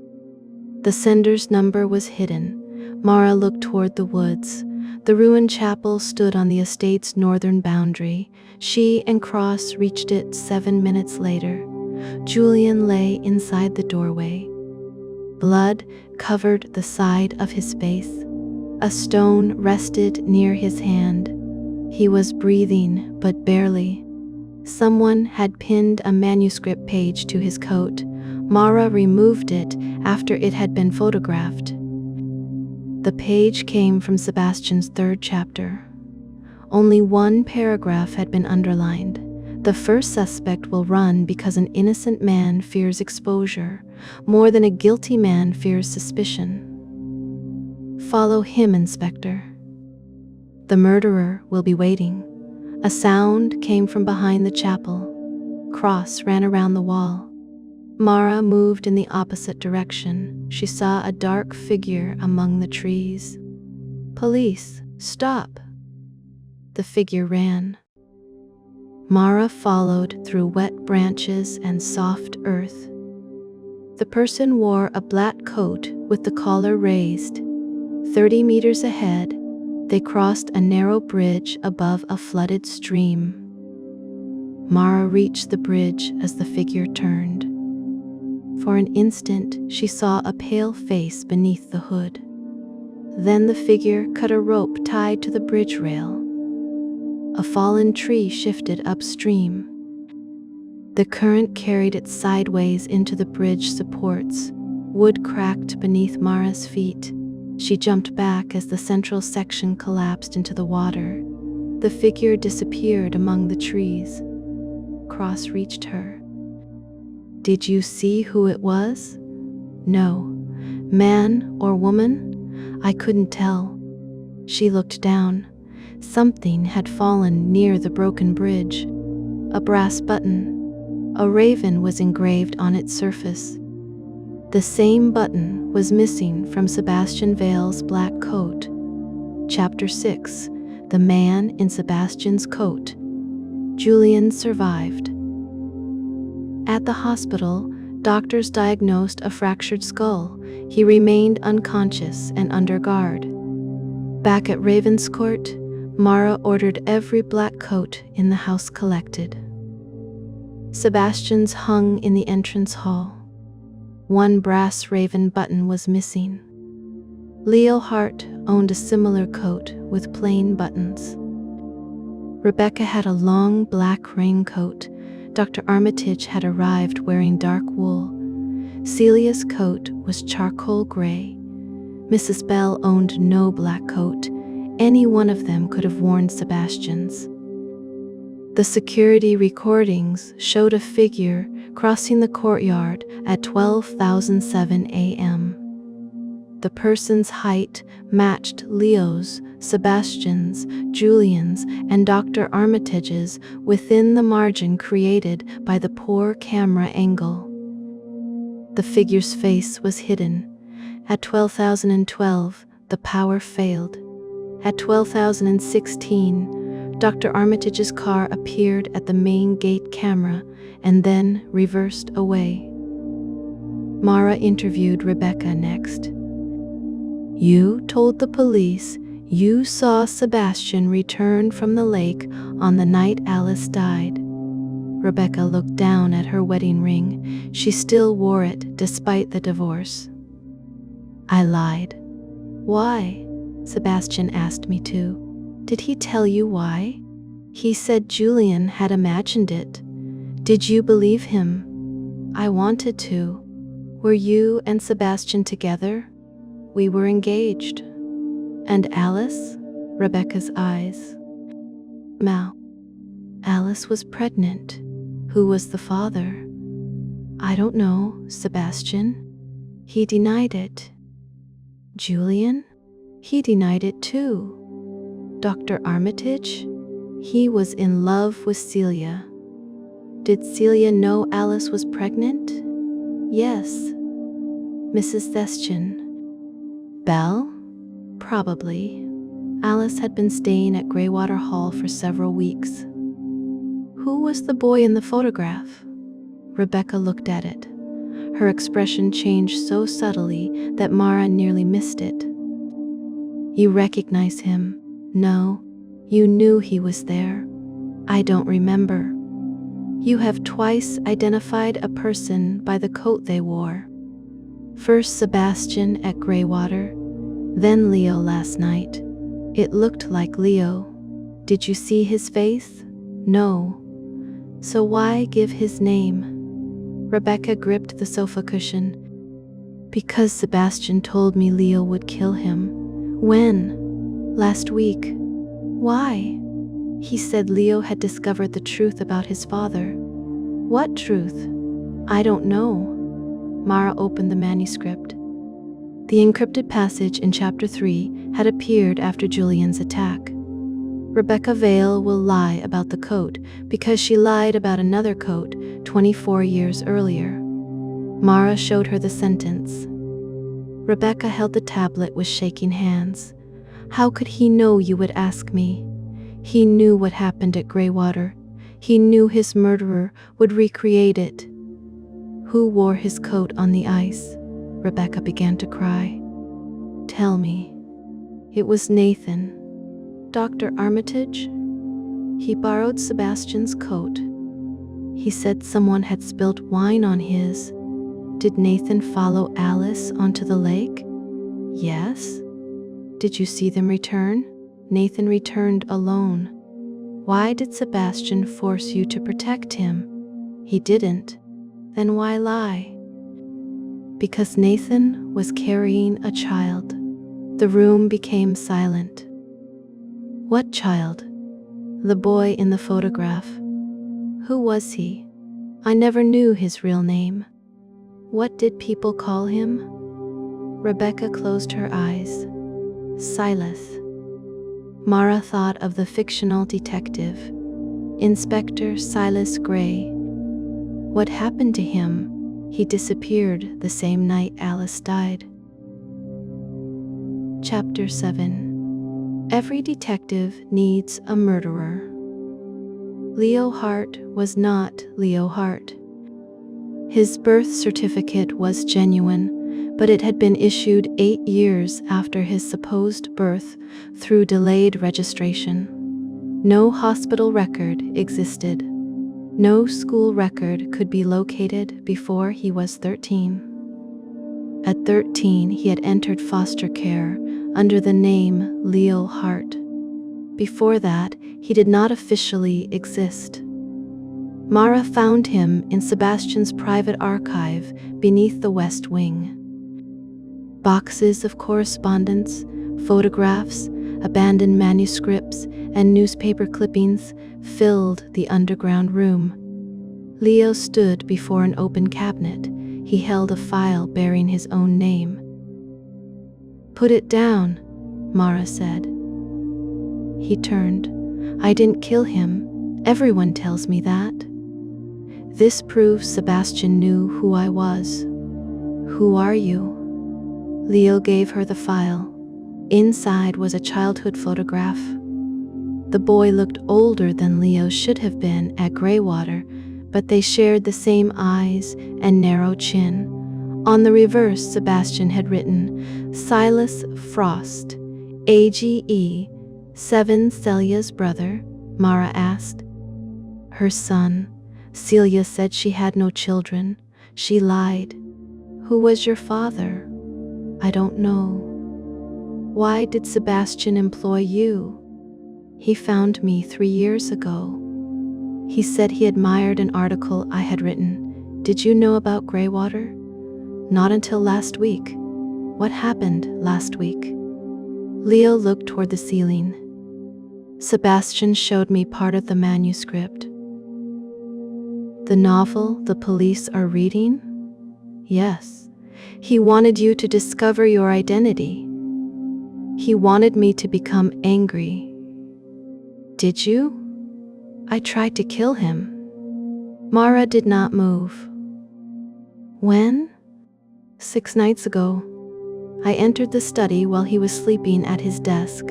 The sender's number was hidden. Mara looked toward the woods. The ruined chapel stood on the estate's northern boundary. She and Cross reached it 7 minutes later. Julian lay inside the doorway. Blood covered the side of his face. A stone rested near his hand. He was breathing, but barely. Someone had pinned a manuscript page to his coat. Mara removed it after it had been photographed. The page came from Sebastian's 3rd chapter. Only one paragraph had been underlined. The first suspect will run because an innocent man fears exposure, more than a guilty man fears suspicion. Follow him, Inspector. The murderer will be waiting. A sound came from behind the chapel. Cross ran around the wall. Mara moved in the opposite direction. She saw a dark figure among the trees. Police, stop! The figure ran. Mara followed through wet branches and soft earth. The person wore a black coat with the collar raised. 30 meters ahead, they crossed a narrow bridge above a flooded stream. Mara reached the bridge as the figure turned. For an instant, she saw a pale face beneath the hood. Then the figure cut a rope tied to the bridge rail. A fallen tree shifted upstream. The current carried it sideways into the bridge supports. Wood cracked beneath Mara's feet. She jumped back as the central section collapsed into the water. The figure disappeared among the trees. Cross reached her. Did you see who it was? No. Man or woman? I couldn't tell. She looked down. Something had fallen near the broken bridge. A brass button. A raven was engraved on its surface. The same button was missing from Sebastian Vale's black coat. Chapter 6. The Man in Sebastian's Coat. Julian survived. At the hospital, doctors diagnosed a fractured skull. He remained unconscious and under guard. Back at Ravenscourt, Mara ordered every black coat in the house collected. Sebastian's hung in the entrance hall. One brass raven button was missing. Leo Hart owned a similar coat with plain buttons. Rebecca had a long black raincoat. Dr. Armitage had arrived wearing dark wool. Celia's coat was charcoal gray. Mrs. Bell owned no black coat. Any one of them could have worn Sebastian's. The security recordings showed a figure crossing the courtyard at 12:07 a.m. The person's height matched Leo's, Sebastian's, Julian's, and Dr. Armitage's within the margin created by the poor camera angle. The figure's face was hidden. At 12,012, the power failed. At 12,016, Dr. Armitage's car appeared at the main gate camera and then reversed away. Mara interviewed Rebecca next. You told the police you saw Sebastian return from the lake on the night Alice died. Rebecca looked down at her wedding ring. She still wore it despite the divorce. I lied. Why? Sebastian asked me to. Did he tell you why? He said Julian had imagined it. Did you believe him? I wanted to. Were you and Sebastian together? We were engaged. And Alice? Rebecca's eyes. Alice was pregnant. Who was the father? I don't know, Sebastian. He denied it. Julian? He denied it too. Dr. Armitage? He was in love with Celia. Did Celia know Alice was pregnant? Yes. Mrs. Sebastian Vale? Probably. Alice had been staying at Greywater Hall for several weeks. Who was the boy in the photograph? Rebecca looked at it. Her expression changed so subtly that Mara nearly missed it. You recognize him? No. You knew he was there. I don't remember. You have twice identified a person by the coat they wore. First Sebastian at Greywater, then Leo last night. It looked like Leo. Did you see his face? No. So why give his name? Rebecca gripped the sofa cushion. Because Sebastian told me Leo would kill him. When? Last week. Why? He said Leo had discovered the truth about his father. What truth? I don't know. Mara opened the manuscript. The encrypted passage in chapter 3 had appeared after Julian's attack. Rebecca Vale will lie about the coat because she lied about another coat 24 years earlier. Mara showed her the sentence. Rebecca held the tablet with shaking hands. How could he know you would ask me? He knew what happened at Greywater. He knew his murderer would recreate it. Who wore his coat on the ice? Rebecca began to cry. Tell me. It was Nathan. Dr. Armitage? He borrowed Sebastian's coat. He said someone had spilt wine on his. Did Nathan follow Alice onto the lake? Yes. Did you see them return? Nathan returned alone. Why did Sebastian force you to protect him? He didn't. Then why lie? Because Nathan was carrying a child. The room became silent. What child? The boy in the photograph. Who was he? I never knew his real name. What did people call him? Rebecca closed her eyes. Silas. Mara thought of the fictional detective, Inspector Silas Gray. What happened to him? He disappeared the same night Alice died. Chapter 7. Every detective needs a murderer. Leo Hart was not Leo Hart. His birth certificate was genuine, but it had been issued 8 years after his supposed birth through delayed registration. No hospital record existed. No school record could be located before he was 13. At 13, he had entered foster care under the name Leo Hart. Before that, he did not officially exist. Mara found him in Sebastian's private archive beneath the West Wing. Boxes of correspondence, photographs, abandoned manuscripts, and newspaper clippings filled the underground room. Leo stood before an open cabinet. He held a file bearing his own name. Put it down, Mara said. He turned. I didn't kill him. Everyone tells me that. This proves Sebastian knew who I was. Who are you? Leo gave her the file. Inside was a childhood photograph. The boy looked older than Leo should have been at Greywater, but they shared the same eyes and narrow chin. On the reverse, Sebastian had written, Silas Frost, AGE, 7 Celia's brother, Mara asked. Her son, Celia said she had no children. She lied. Who was your father? I don't know. Why did Sebastian employ you? He found me 3 years ago. He said he admired an article I had written. Did you know about Greywater? Not until last week. What happened last week? Leo looked toward the ceiling. Sebastian showed me part of the manuscript. The novel the police are reading? Yes. He wanted you to discover your identity. He wanted me to become angry. Did you? I tried to kill him. Mara did not move. When? 6 nights ago. I entered the study while he was sleeping at his desk.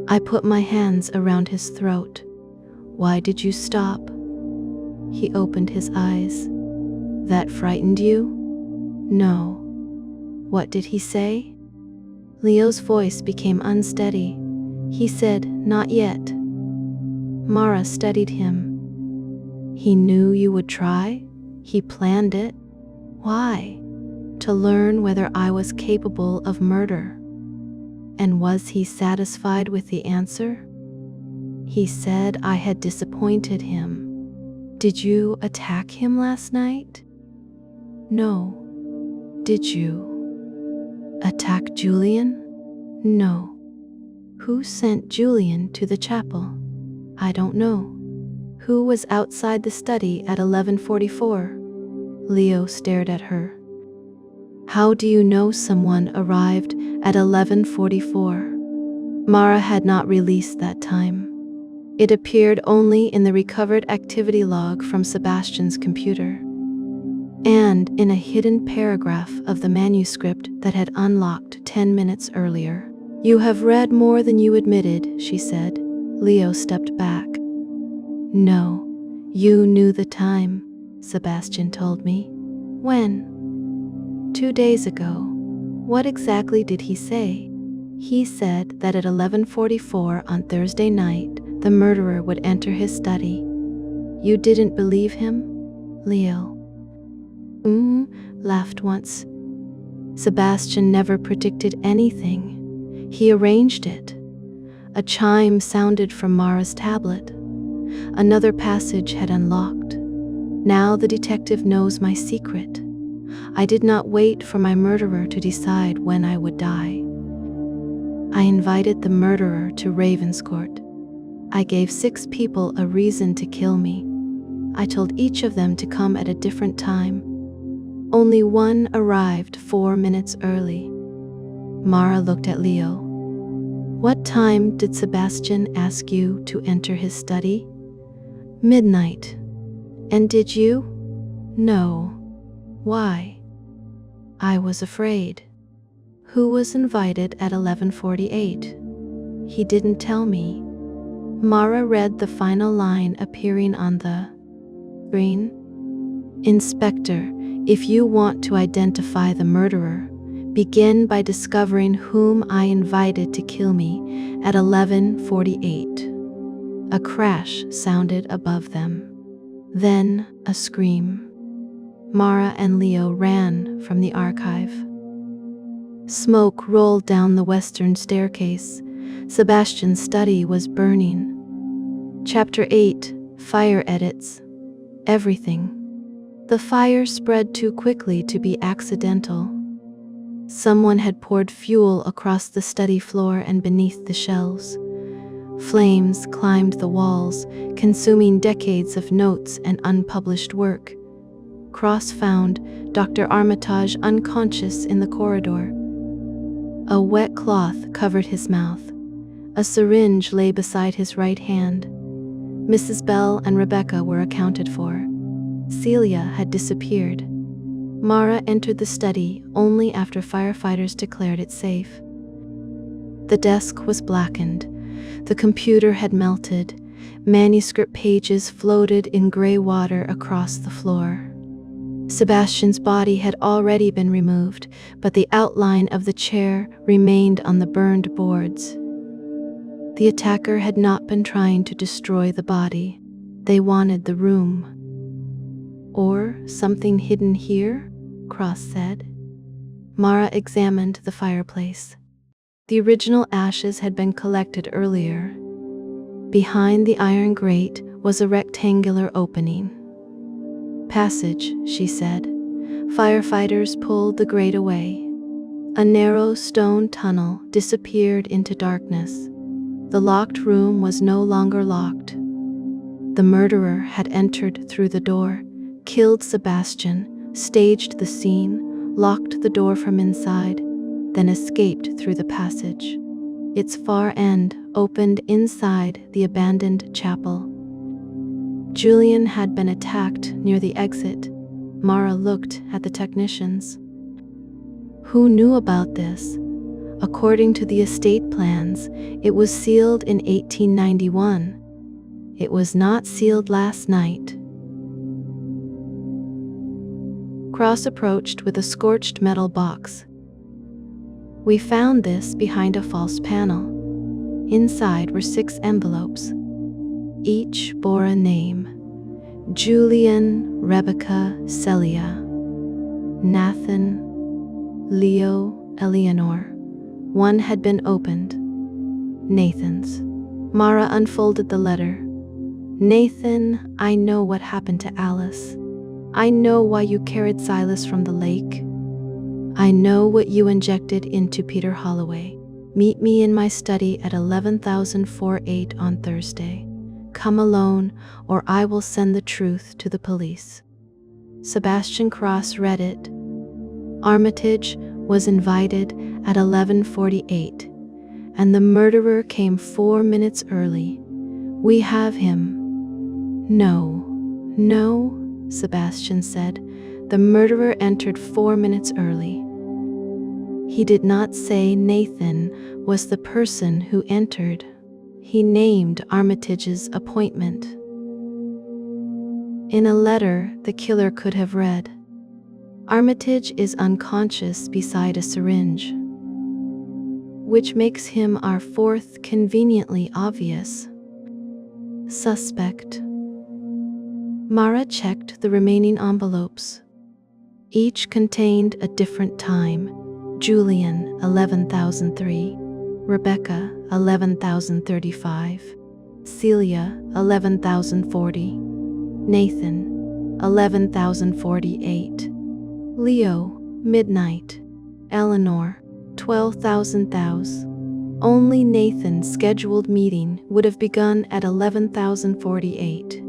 I put my hands around his throat. Why did you stop? He opened his eyes. That frightened you? No. What did he say? Leo's voice became unsteady. He said, not yet. Mara studied him. He knew you would try? He planned it? Why? To learn whether I was capable of murder. And was he satisfied with the answer? He said I had disappointed him. Did you attack him last night? No. Did you attack Julian? No. Who sent Julian to the chapel? I don't know. Who was outside the study at 11:44? Leo stared at her. How do you know someone arrived at 11:44? Mara had not released that time. It appeared only in the recovered activity log from Sebastian's computer, and in a hidden paragraph of the manuscript that had unlocked 10 minutes earlier. You have read more than you admitted, she said. Leo stepped back. No, you knew the time, Sebastian told me. When? 2 days ago. What exactly did he say? He said that at 11:44 on Thursday night, the murderer would enter his study. You didn't believe him? Leo laughed once. Sebastian never predicted anything. He arranged it. A chime sounded from Mara's tablet. Another passage had unlocked. Now the detective knows my secret. I did not wait for my murderer to decide when I would die. I invited the murderer to Ravenscourt. I gave 6 people a reason to kill me. I told each of them to come at a different time. Only one arrived 4 minutes early. Mara looked at Leo. What time did Sebastian ask you to enter his study? Midnight. And did you? No. Why? I was afraid. Who was invited at 11:48? He didn't tell me. Mara read the final line appearing on the screen. Inspector, if you want to identify the murderer, begin by discovering whom I invited to kill me at 11:48. A crash sounded above them. Then a scream. Mara and Leo ran from the archive. Smoke rolled down the western staircase. Sebastian's study was burning. Chapter 8, Fire Edits. Everything. The fire spread too quickly to be accidental. Someone had poured fuel across the study floor and beneath the shelves. Flames climbed the walls, consuming decades of notes and unpublished work. Cross found Dr. Armitage unconscious in the corridor. A wet cloth covered his mouth. A syringe lay beside his right hand. Mrs. Bell and Rebecca were accounted for. Celia had disappeared. Mara entered the study only after firefighters declared it safe. The desk was blackened. The computer had melted. Manuscript pages floated in gray water across the floor. Sebastian's body had already been removed, but the outline of the chair remained on the burned boards. The attacker had not been trying to destroy the body. They wanted the room. Or something hidden here? Cross said. Mara examined the fireplace. The original ashes had been collected earlier. Behind the iron grate was a rectangular opening. Passage, she said. Firefighters pulled the grate away. A narrow stone tunnel disappeared into darkness. The locked room was no longer locked. The murderer had entered through the door, killed Sebastian, staged the scene, locked the door from inside, then escaped through the passage. Its far end opened inside the abandoned chapel. Julian had been attacked near the exit. Mara looked at the technicians. Who knew about this? According to the estate plans, it was sealed in 1891. It was not sealed last night. Cross approached with a scorched metal box. We found this behind a false panel. Inside were 6 envelopes. Each bore a name: Julian, Rebecca, Celia, Nathan, Leo, Eleanor. One had been opened. Nathan's. Mara unfolded the letter. Nathan, I know what happened to Alice. I know why you carried Silas from the lake. I know what you injected into Peter Holloway. Meet me in my study at 11,048 on Thursday. Come alone, or I will send the truth to the police. Sebastian Cross read it. Armitage was invited at 11:48, and the murderer came 4 minutes early. We have him. No, Sebastian said. The murderer entered 4 minutes early. He did not say Nathan was the person who entered. He named Armitage's appointment. In a letter, the killer could have read, Armitage is unconscious beside a syringe, which makes him our 4th conveniently obvious suspect. Mara checked the remaining envelopes. Each contained a different time. Julian, 11,003. Rebecca, 11,035. Celia, 11,040. Nathan, 11,048. Leo, midnight. Eleanor, 12,000. Only Nathan's scheduled meeting would have begun at 11,048.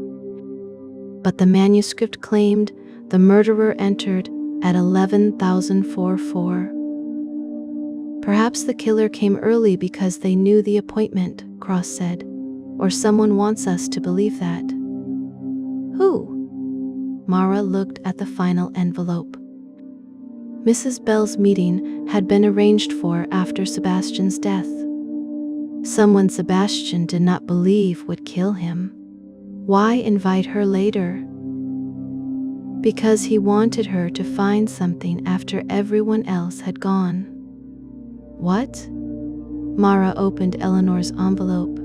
But the manuscript claimed the murderer entered at 11,044. Perhaps the killer came early because they knew the appointment, Cross said. Or someone wants us to believe that. Who? Mara looked at the final envelope. Mrs. Bell's meeting had been arranged for after Sebastian's death. Someone Sebastian did not believe would kill him. Why invite her later? Because he wanted her to find something after everyone else had gone. What? Mara opened Eleanor's envelope.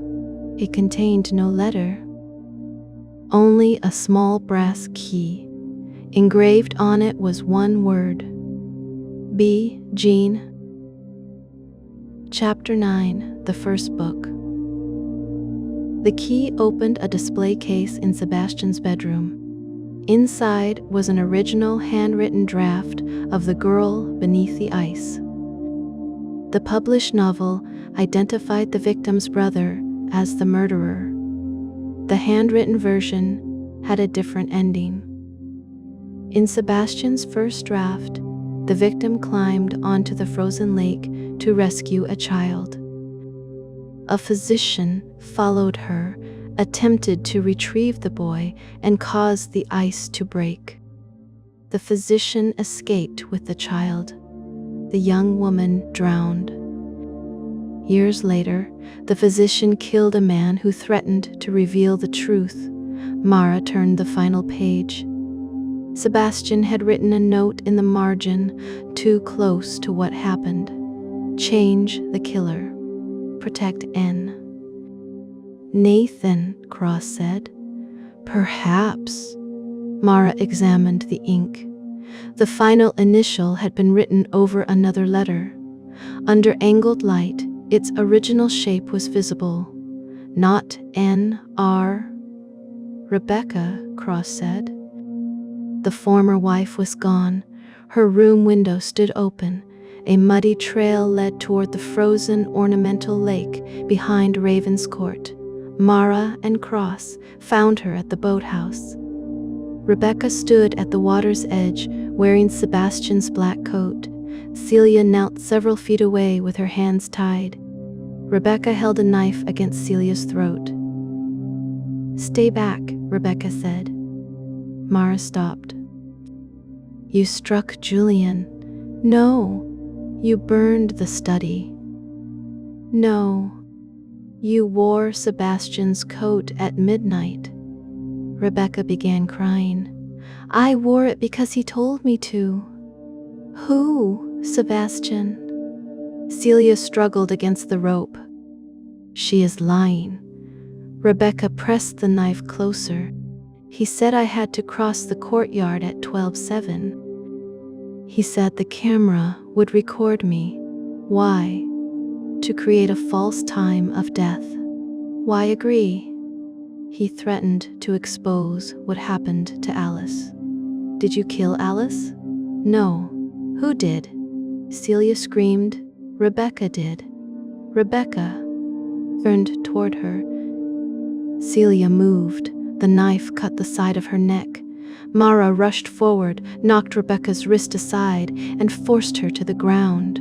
It contained no letter. Only a small brass key. Engraved on it was one word. B. Jean. Chapter 9, the first book. The key opened a display case in Sebastian's bedroom. Inside was an original handwritten draft of The Girl Beneath the Ice. The published novel identified the victim's brother as the murderer. The handwritten version had a different ending. In Sebastian's first draft, the victim climbed onto the frozen lake to rescue a child. A physician followed her, attempted to retrieve the boy, and caused the ice to break. The physician escaped with the child. The young woman drowned. Years later, the physician killed a man who threatened to reveal the truth. Mara turned the final page. Sebastian had written a note in the margin, too close to what happened. Change the killer. Protect N. Nathan, Cross said. Perhaps. Mara examined the ink. The final initial had been written over another letter. Under angled light, its original shape was visible. Not N.R. Rebecca, Cross said. The former wife was gone. Her room window stood open. A muddy trail led toward the frozen ornamental lake behind Raven's Court. Mara and Cross found her at the boathouse. Rebecca stood at the water's edge, wearing Sebastian's black coat. Celia knelt several feet away with her hands tied. Rebecca held a knife against Celia's throat. "Stay back," Rebecca said. Mara stopped. "You struck Julian." "No." "You burned the study." "No." "You wore Sebastian's coat at midnight." Rebecca began crying. "I wore it because he told me to." "Who, Sebastian?" Celia struggled against the rope. "She is lying." Rebecca pressed the knife closer. "He said I had to cross the courtyard at 12:07. He said the camera would record me." "Why?" "To create a false time of death." "Why agree?" "He threatened to expose what happened to Alice." "Did you kill Alice?" "No." "Who did?" Celia screamed. "Rebecca did." Rebecca turned toward her. Celia moved. The knife cut the side of her neck. Mara rushed forward, knocked Rebecca's wrist aside, and forced her to the ground.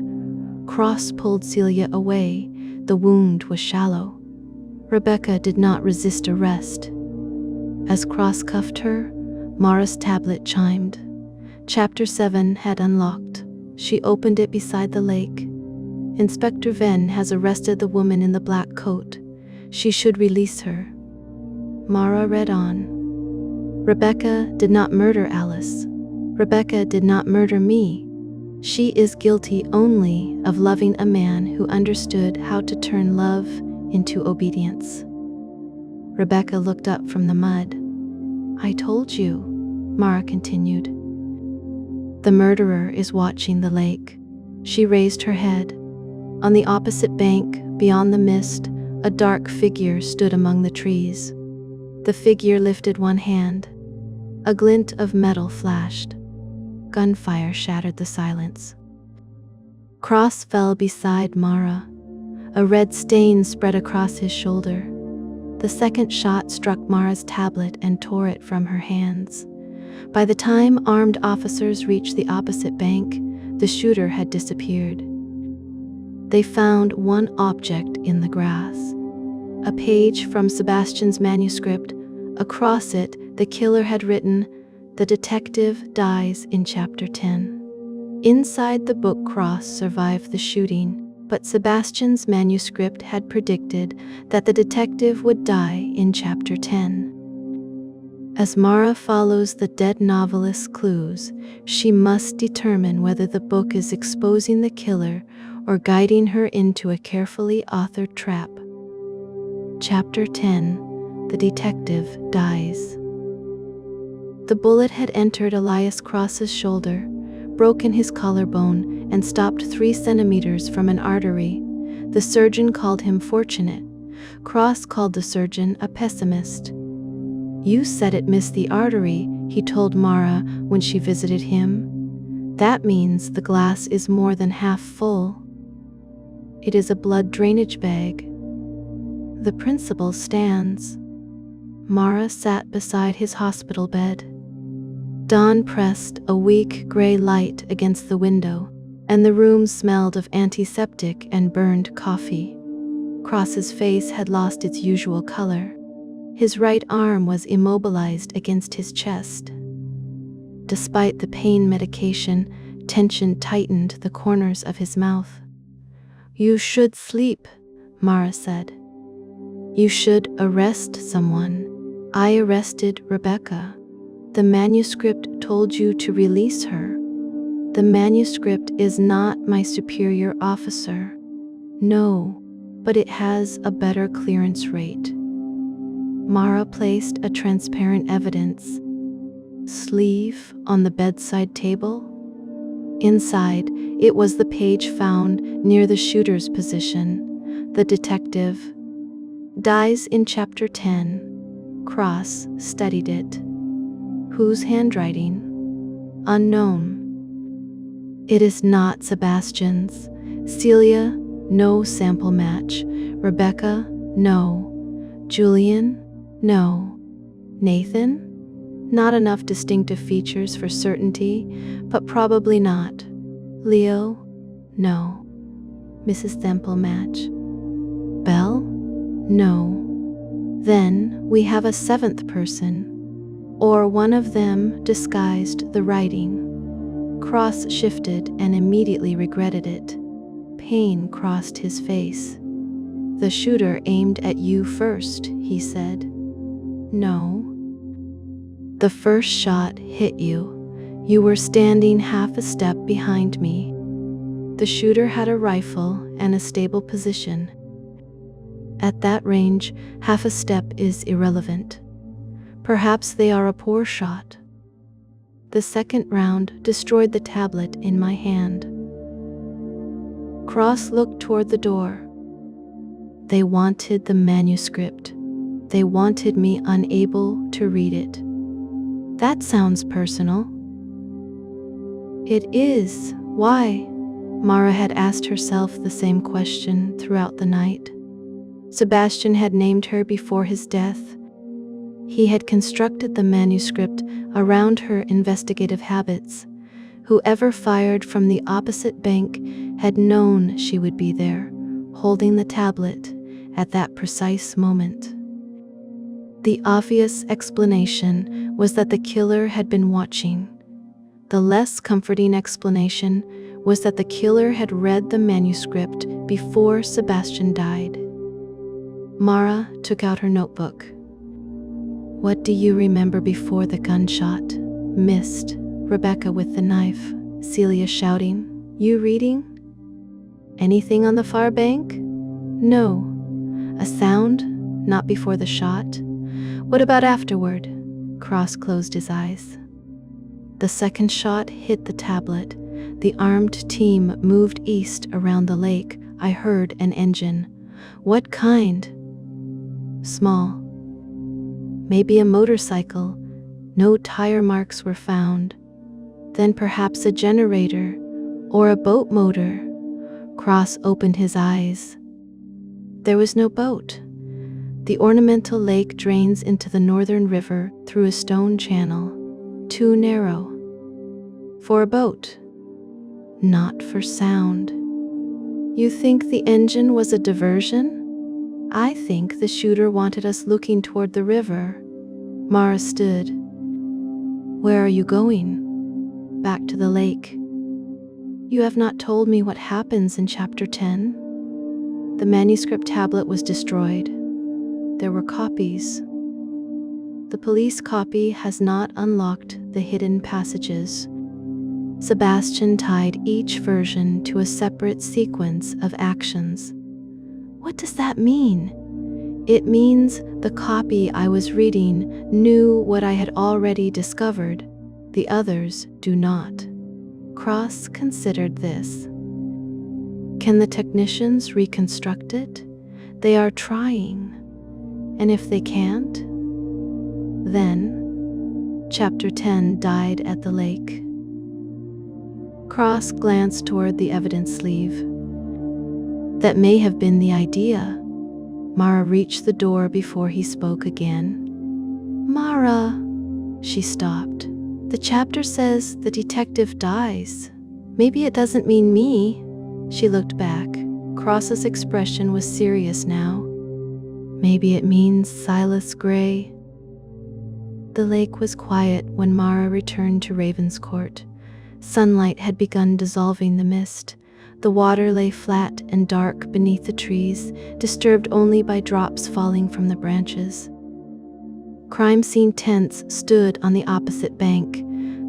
Cross pulled Celia away. The wound was shallow. Rebecca did not resist arrest. As Cross cuffed her, Mara's tablet chimed. Chapter 7 had unlocked. She opened it beside the lake. "Inspector Venn has arrested the woman in the black coat. She should release her." Mara read on. "Rebecca did not murder Alice. Rebecca did not murder me. She is guilty only of loving a man who understood how to turn love into obedience." Rebecca looked up from the mud. "I told you," Mara continued. "The murderer is watching the lake." She raised her head. On the opposite bank, beyond the mist, a dark figure stood among the trees. The figure lifted one hand. A glint of metal flashed. Gunfire shattered the silence. Cross fell beside Mara. A red stain spread across his shoulder. The second shot struck Mara's tablet and tore it from her hands. By the time armed officers reached the opposite bank, the shooter had disappeared. They found one object in the grass. A page from Sebastian's manuscript. Across it, the killer had written, "The detective dies in chapter 10. Inside the book, Cross survived the shooting, but Sebastian's manuscript had predicted that the detective would die in chapter 10. As Mara follows the dead novelist's clues, she must determine whether the book is exposing the killer or guiding her into a carefully authored trap. Chapter 10. The Detective Dies. The bullet had entered Elias Cross's shoulder, broken his collarbone, and stopped 3 centimeters from an artery. The surgeon called him fortunate. Cross called the surgeon a pessimist. "You said it missed the artery," he told Mara when she visited him. "That means the glass is more than half full." "It is a blood drainage bag." "The principle stands." Mara sat beside his hospital bed. Dawn pressed a weak gray light against the window, and the room smelled of antiseptic and burned coffee. Cross's face had lost its usual color. His right arm was immobilized against his chest. Despite the pain medication, tension tightened the corners of his mouth. "You should sleep," Mara said. "You should arrest someone." "I arrested Rebecca." "The manuscript told you to release her." "The manuscript is not my superior officer." "No, but it has a better clearance rate." Mara placed a transparent evidence. sleeve on the bedside table. Inside, it was the page found near the shooter's position. The detective dies in chapter 10. Cross studied it. Whose handwriting? Unknown. It is not Sebastian's. Celia, no sample match. Rebecca, no. Julian, no. Nathan? Not enough distinctive features for certainty, but probably not. Leo? No. Mrs. Sample match. Belle? No. Then we have a seventh person. Or one of them disguised the writing. Cross shifted and immediately regretted it. Pain crossed his face. The shooter aimed at you first, he said. No. The first shot hit you. You were standing half a step behind me. The shooter had a rifle and a stable position. At that range, half a step is irrelevant. Perhaps they are a poor shot. The second round destroyed the tablet in my hand. Cross looked toward the door. They wanted the manuscript. They wanted me unable to read it. That sounds personal. It is. Why? Mara had asked herself the same question throughout the night. Sebastian had named her before his death. He had constructed the manuscript around her investigative habits. Whoever fired from the opposite bank had known she would be there, holding the tablet at that precise moment. The obvious explanation was that the killer had been watching. The less comforting explanation was that the killer had read the manuscript before Sebastian died. Mara took out her notebook. What do you remember before the gunshot? Missed. Rebecca with the knife. Celia shouting. You reading? Anything on the far bank? No. A sound? Not before the shot. What about afterward? Cross closed his eyes. The second shot hit the tablet. The armed team moved east around the lake. I heard an engine. What kind? Small. Maybe a motorcycle. No tire marks were found. Then perhaps a generator or a boat motor. Cross opened his eyes. There was no boat. The ornamental lake drains into the northern river through a stone channel, too narrow. For a boat, not for sound. You think the engine was a diversion? I think the shooter wanted us looking toward the river. Mara stood. Where are you going? Back to the lake. You have not told me what happens in chapter 10. The manuscript tablet was destroyed. There were copies. The police copy has not unlocked the hidden passages. Sebastian tied each version to a separate sequence of actions. What does that mean? It means the copy I was reading knew what I had already discovered. The others do not. Cross considered this. Can the technicians reconstruct it? They are trying. And if they can't? Then, chapter 10 died at the lake. Cross glanced toward the evidence sleeve. That may have been the idea. Mara reached the door before he spoke again. Mara, she stopped. The chapter says the detective dies. Maybe it doesn't mean me. She looked back. Cross's expression was serious now. Maybe it means Silas Gray. The lake was quiet when Mara returned to Ravenscourt. Sunlight had begun dissolving the mist. The water lay flat and dark beneath the trees, disturbed only by drops falling from the branches. Crime scene tents stood on the opposite bank.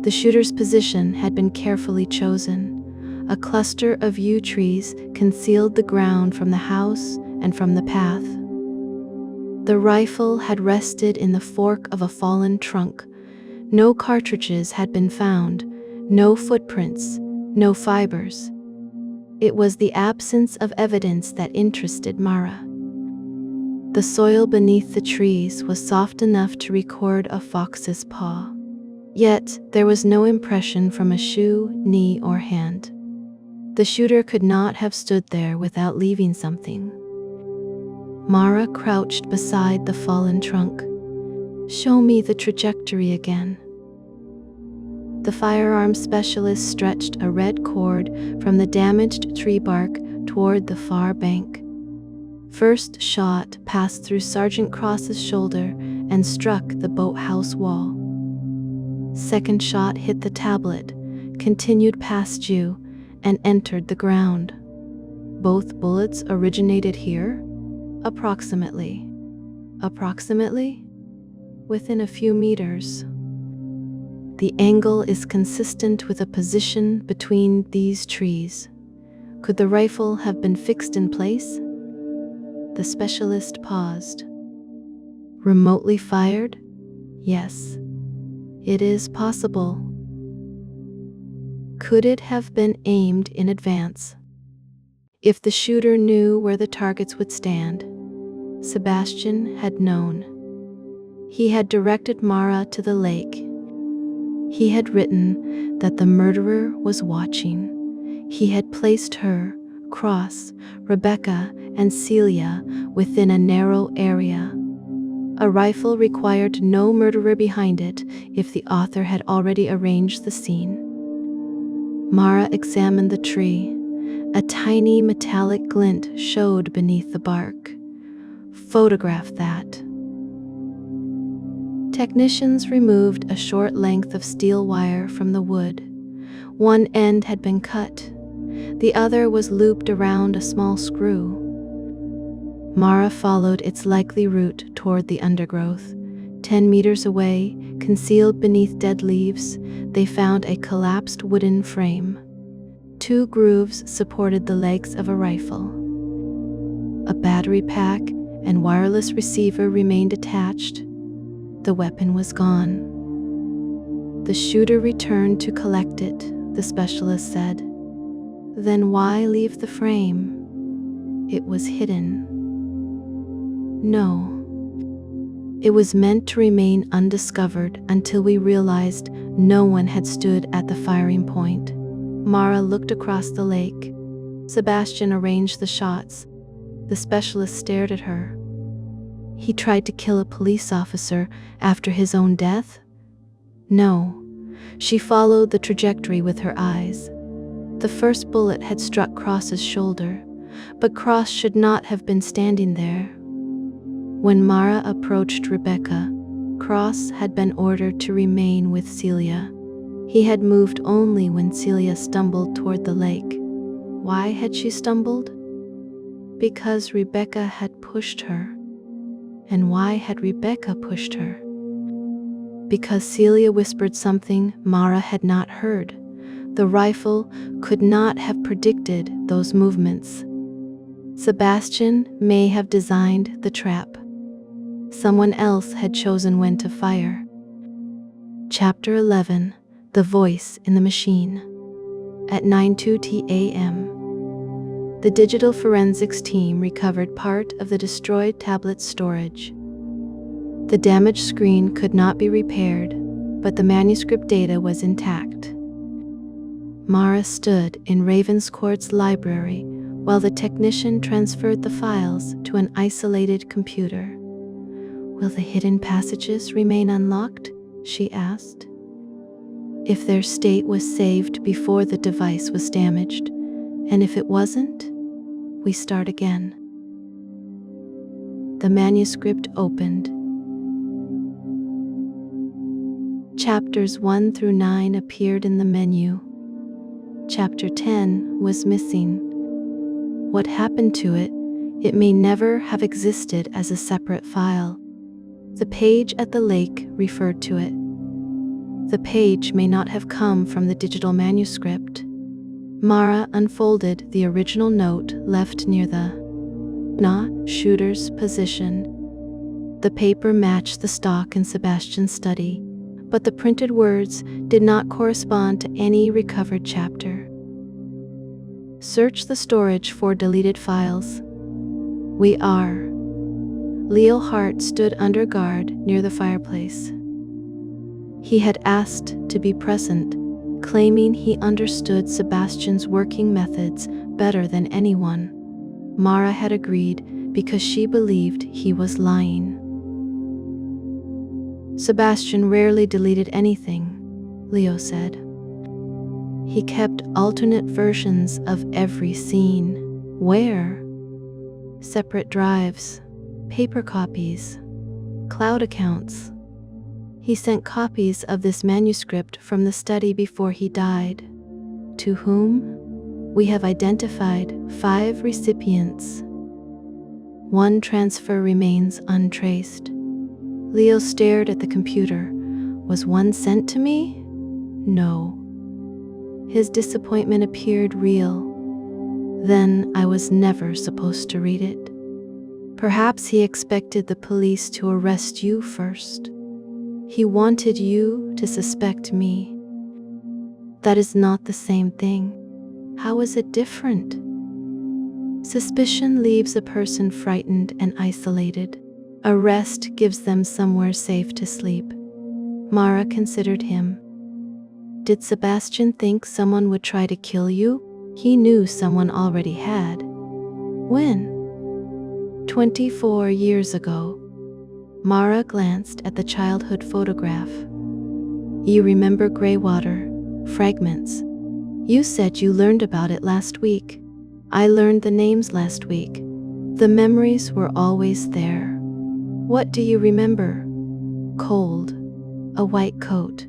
The shooter's position had been carefully chosen. A cluster of yew trees concealed the ground from the house and from the path. The rifle had rested in the fork of a fallen trunk, No cartridges had been found, no footprints, no fibers. It was the absence of evidence that interested Mara. The soil beneath the trees was soft enough to record a fox's paw. Yet there was no impression from a shoe, knee, or hand. The shooter could not have stood there without leaving something. Mara crouched beside the fallen trunk. "Show me the trajectory again." The firearms specialist stretched a red cord from the damaged tree bark toward the far bank. First shot passed through Sergeant Cross's shoulder and struck the boathouse wall. Second shot hit the tablet, continued past you, and entered the ground. Both bullets originated here? Approximately. Approximately? Within a few meters. The angle is consistent with a position between these trees. Could the rifle have been fixed in place? The specialist paused. Remotely fired? Yes. It is possible. Could it have been aimed in advance? If the shooter knew where the targets would stand, Sebastian had known. He had directed Mara to the lake. He had written that the murderer was watching. He had placed her, Cross, Rebecca, and Celia within a narrow area. A rifle required no murderer behind it if the author had already arranged the scene. Mara examined the tree. A tiny metallic glint showed beneath the bark. Photograph that. Technicians removed a short length of steel wire from the wood. One end had been cut. The other was looped around a small screw. Mara followed its likely route toward the undergrowth. 10 meters away, concealed beneath dead leaves, they found a collapsed wooden frame. 2 grooves supported the legs of a rifle. A battery pack and wireless receiver remained attached. The weapon was gone. The shooter returned to collect it, the specialist said. Then why leave the frame? It was hidden. No. It was meant to remain undiscovered until we realized no one had stood at the firing point. Mara looked across the lake. Sebastian arranged the shots. The specialist stared at her. He tried to kill a police officer after his own death? No. She followed the trajectory with her eyes. The first bullet had struck Cross's shoulder, but Cross should not have been standing there. When Mara approached Rebecca, Cross had been ordered to remain with Celia. He had moved only when Celia stumbled toward the lake. Why had she stumbled? Because Rebecca had pushed her. And why had Rebecca pushed her? Because Celia whispered something Mara had not heard. The rifle could not have predicted those movements. Sebastian may have designed the trap. Someone else had chosen when to fire. Chapter 11. The Voice in the Machine. At 9:02 a.m., the digital forensics team recovered part of the destroyed tablet's storage. The damaged screen could not be repaired, but the manuscript data was intact. Mara stood in Ravenscourt's library while the technician transferred the files to an isolated computer. "Will the hidden passages remain unlocked?" she asked. If their state was saved before the device was damaged, and if it wasn't, we start again. The manuscript opened. Chapters 1 through 9 appeared in the menu. Chapter 10 was missing. What happened to it? It may never have existed as a separate file. The page at the lake referred to it. The page may not have come from the digital manuscript. Mara unfolded the original note left near the shooter's position. The paper matched the stock in Sebastian's study, but the printed words did not correspond to any recovered chapter. Search the storage for deleted files. We are. Leo Hart stood under guard near the fireplace. He had asked to be present, claiming he understood Sebastian's working methods better than anyone. Mara had agreed because she believed he was lying. Sebastian rarely deleted anything, Leo said. He kept alternate versions of every scene. Where? Separate drives, paper copies, cloud accounts. He sent copies of this manuscript from the study before he died. To whom? We have identified 5 recipients. 1 transfer remains untraced. Leo stared at the computer. Was one sent to me? No. His disappointment appeared real. Then I was never supposed to read it. Perhaps he expected the police to arrest you first. He wanted you to suspect me. That is not the same thing. How is it different? Suspicion leaves a person frightened and isolated. Arrest gives them somewhere safe to sleep. Mara considered him. Did Sebastian think someone would try to kill you? He knew someone already had. When? 24 years ago. Mara glanced at the childhood photograph. You remember Greywater, fragments. You said you learned about it last week. I learned the names last week. The memories were always there. What do you remember? Cold, a white coat,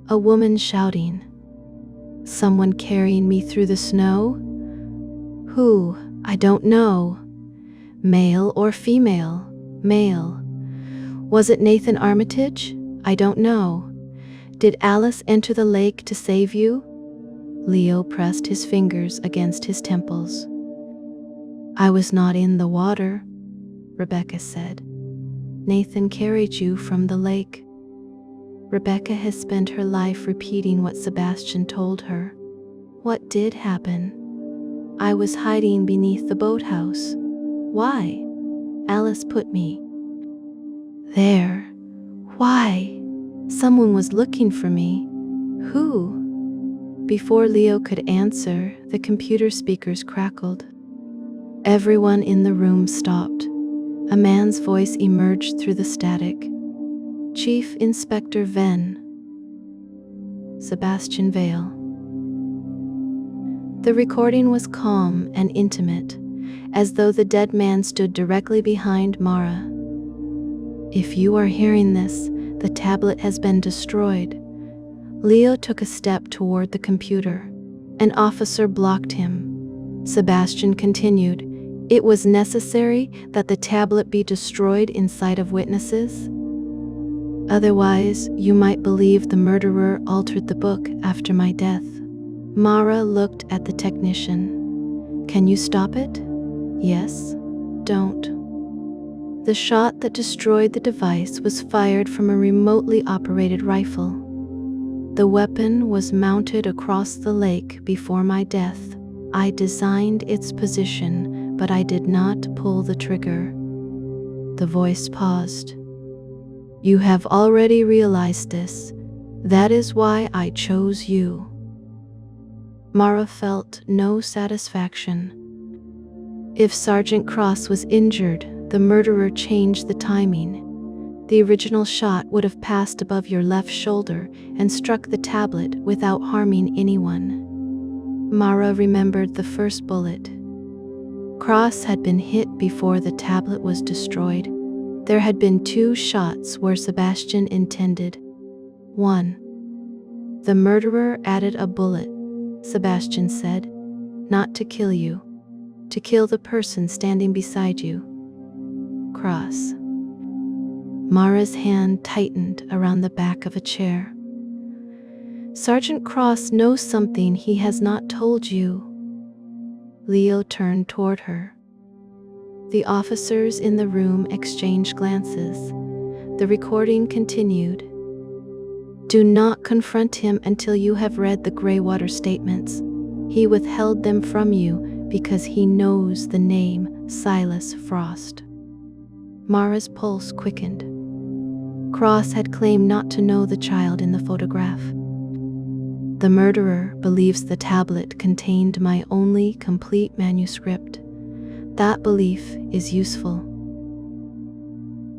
a woman shouting. Someone carrying me through the snow? Who? I don't know. Male or female? Male. Was it Nathan Armitage? I don't know. Did Alice enter the lake to save you? Leo pressed his fingers against his temples. I was not in the water, Rebecca said. Nathan carried you from the lake. Rebecca has spent her life repeating what Sebastian told her. What did happen? I was hiding beneath the boathouse. Why? Alice put me there. Why? Someone was looking for me. Who? Before Leo could answer, the computer speakers crackled. Everyone in the room stopped. A man's voice emerged through the static. Chief Inspector Venn. Sebastian Vale. The recording was calm and intimate, as though the dead man stood directly behind Mara. If you are hearing this, the tablet has been destroyed. Leo took a step toward the computer. An officer blocked him. Sebastian continued, It was necessary that the tablet be destroyed in sight of witnesses. Otherwise, you might believe the murderer altered the book after my death. Mara looked at the technician. Can you stop it? Yes. Don't. The shot that destroyed the device was fired from a remotely operated rifle. The weapon was mounted across the lake before my death. I designed its position, but I did not pull the trigger. The voice paused. You have already realized this. That is why I chose you. Mara felt no satisfaction. If Sergeant Cross was injured, the murderer changed the timing. The original shot would have passed above your left shoulder and struck the tablet without harming anyone. Mara remembered the first bullet. Cross had been hit before the tablet was destroyed. There had been 2 shots where Sebastian intended. 1. The murderer added a bullet, Sebastian said, not to kill you, to kill the person standing beside you. Cross. Mara's hand tightened around the back of a chair. Sergeant Cross knows something he has not told you. Leo turned toward her. The officers in the room exchanged glances. The recording continued. Do not confront him until you have read the Greywater statements. He withheld them from you because he knows the name Silas Frost. Mara's pulse quickened. Cross had claimed not to know the child in the photograph. The murderer believes the tablet contained my only complete manuscript. That belief is useful.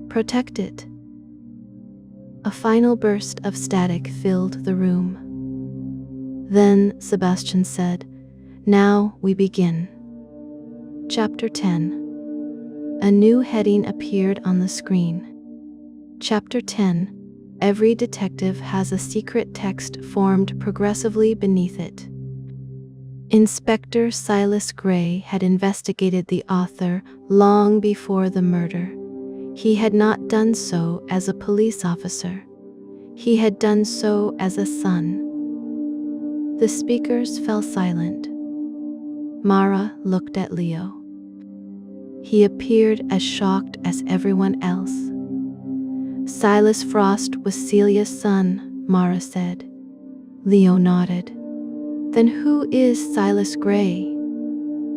Protect it. A final burst of static filled the room. Then Sebastian said, "Now we begin." Chapter 10. A new heading appeared on the screen. Chapter 10. Every detective has a secret text formed progressively beneath it. Inspector Silas Gray had investigated the author long before the murder. He had not done so as a police officer. He had done so as a son. The speakers fell silent. Mara looked at Leo. He appeared as shocked as everyone else. Silas Frost was Celia's son, Mara said. Leo nodded. Then who is Silas Gray?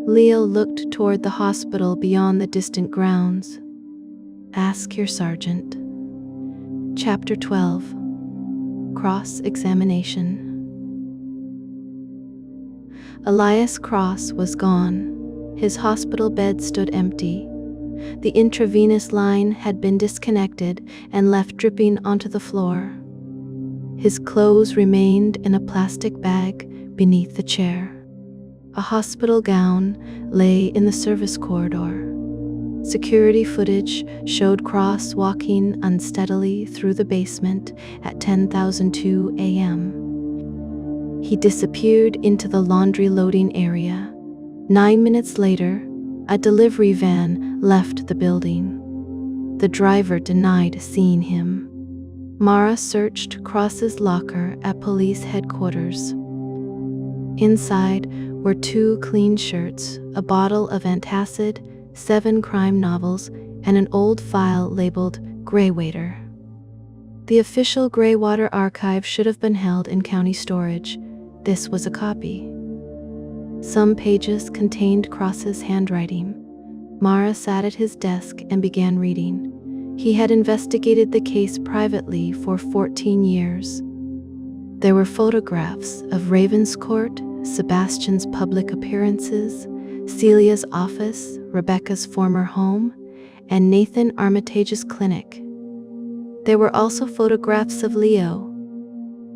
Leo looked toward the hospital beyond the distant grounds. Ask your sergeant. Chapter 12. Cross-examination. Elias Cross was gone. His hospital bed stood empty. The intravenous line had been disconnected and left dripping onto the floor. His clothes remained in a plastic bag beneath the chair. A hospital gown lay in the service corridor. Security footage showed Cross walking unsteadily through the basement at 10:02 a.m. He disappeared into the laundry loading area. 9 minutes later, a delivery van left the building. The driver denied seeing him. Mara searched Cross's locker at police headquarters. Inside were 2 clean shirts, a bottle of antacid, 7 crime novels, and an old file labeled Greywater. The official Greywater archive should have been held in county storage. This was a copy. Some pages contained Cross's handwriting. Mara sat at his desk and began reading. He had investigated the case privately for 14 years. There were photographs of Ravenscourt, Sebastian's public appearances, Celia's office, Rebecca's former home, and Nathan Armitage's clinic. There were also photographs of Leo.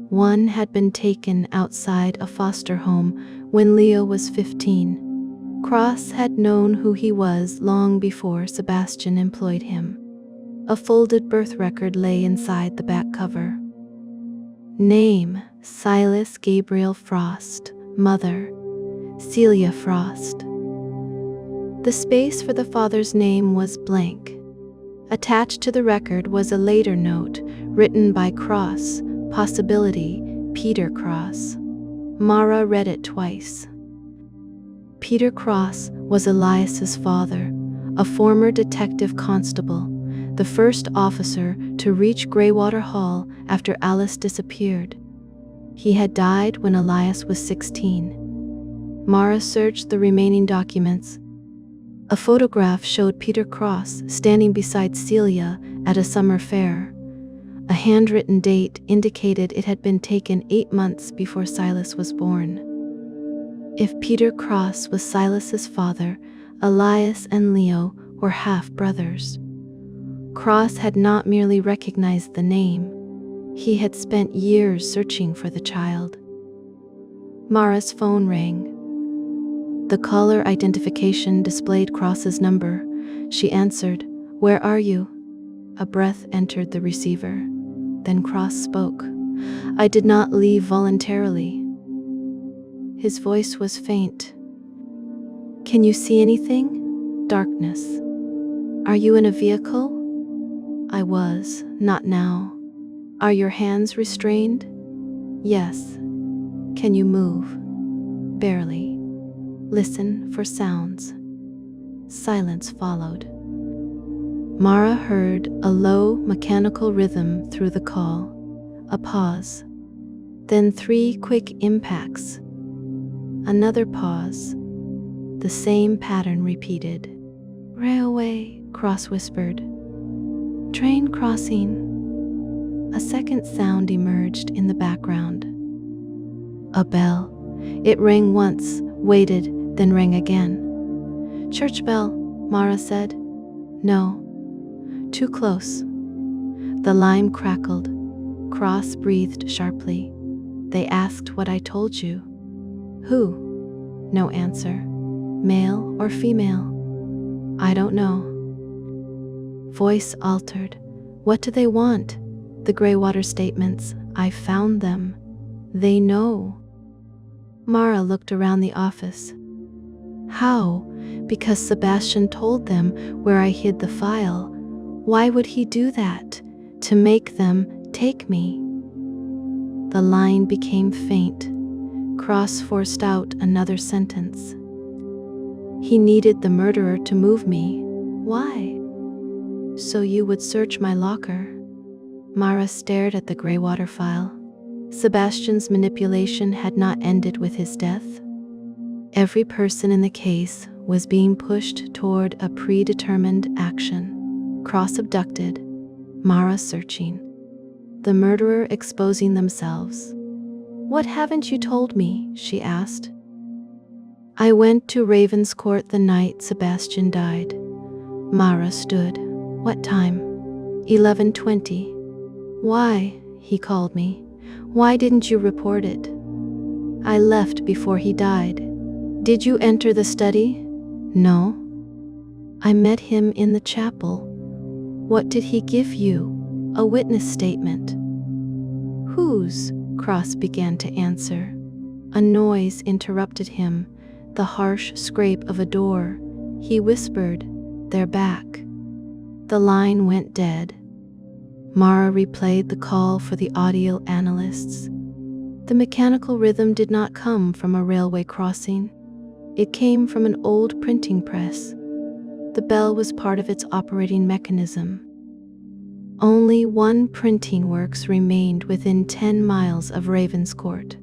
One had been taken outside a foster home when Leo was 15. Cross had known who he was long before Sebastian employed him. A folded birth record lay inside the back cover. Name: Silas Gabriel Frost. Mother: Celia Frost. The space for the father's name was blank. Attached to the record was a later note written by Cross, possibility Peter Cross. Mara read it twice. Peter Cross was Elias's father, a former detective constable, the first officer to reach Greywater Hall after Alice disappeared. He had died when Elias was 16. Mara searched the remaining documents. A photograph showed Peter Cross standing beside Celia at a summer fair. A handwritten date indicated it had been taken 8 months before Silas was born. If Peter Cross was Silas's father, Elias and Leo were half-brothers. Cross had not merely recognized the name. He had spent years searching for the child. Mara's phone rang. The caller identification displayed Cross's number. She answered. "Where are you?" A breath entered the receiver. Then Cross spoke. "I did not leave voluntarily." His voice was faint. "Can you see anything?" Darkness. "Are you in a vehicle?" "I was, not now." "Are your hands restrained?" "Yes." "Can you move?" "Barely." "Listen for sounds." Silence followed. Mara heard a low, mechanical rhythm through the call. A pause. Then 3 quick impacts. Another pause. The same pattern repeated. Railway, Cross whispered. Train crossing. A second sound emerged in the background. A bell. It rang once, waited, then rang again. Church bell, Mara said. No. Too close. The lime crackled. Cross breathed sharply. They asked what I told you. Who? No answer. Male or female? I don't know. Voice altered. What do they want? The Greywater statements. I found them. They know. Mara looked around the office. How? Because Sebastian told them where I hid the file. Why would he do that? To make them take me. The line became faint. Cross forced out another sentence. He needed the murderer to move me. Why? So you would search my locker. Mara stared at the Greywater file. Sebastian's manipulation had not ended with his death. Every person in the case was being pushed toward a predetermined action. Cross abducted, Mara searching. The murderer exposing themselves. What haven't you told me? She asked. I went to Ravenscourt the night Sebastian died. Mara stood. What time? 11:20. Why? He called me. Why didn't you report it? I left before he died. Did you enter the study? No. I met him in the chapel. What did he give you? A witness statement. Whose? Cross began to answer. A noise interrupted him, the harsh scrape of a door. He whispered, "They're back." The line went dead. Mara replayed the call for the audio analysts. The mechanical rhythm did not come from a railway crossing. It came from an old printing press. The bell was part of its operating mechanism. Only one printing works remained within 10 miles of Ravenscourt.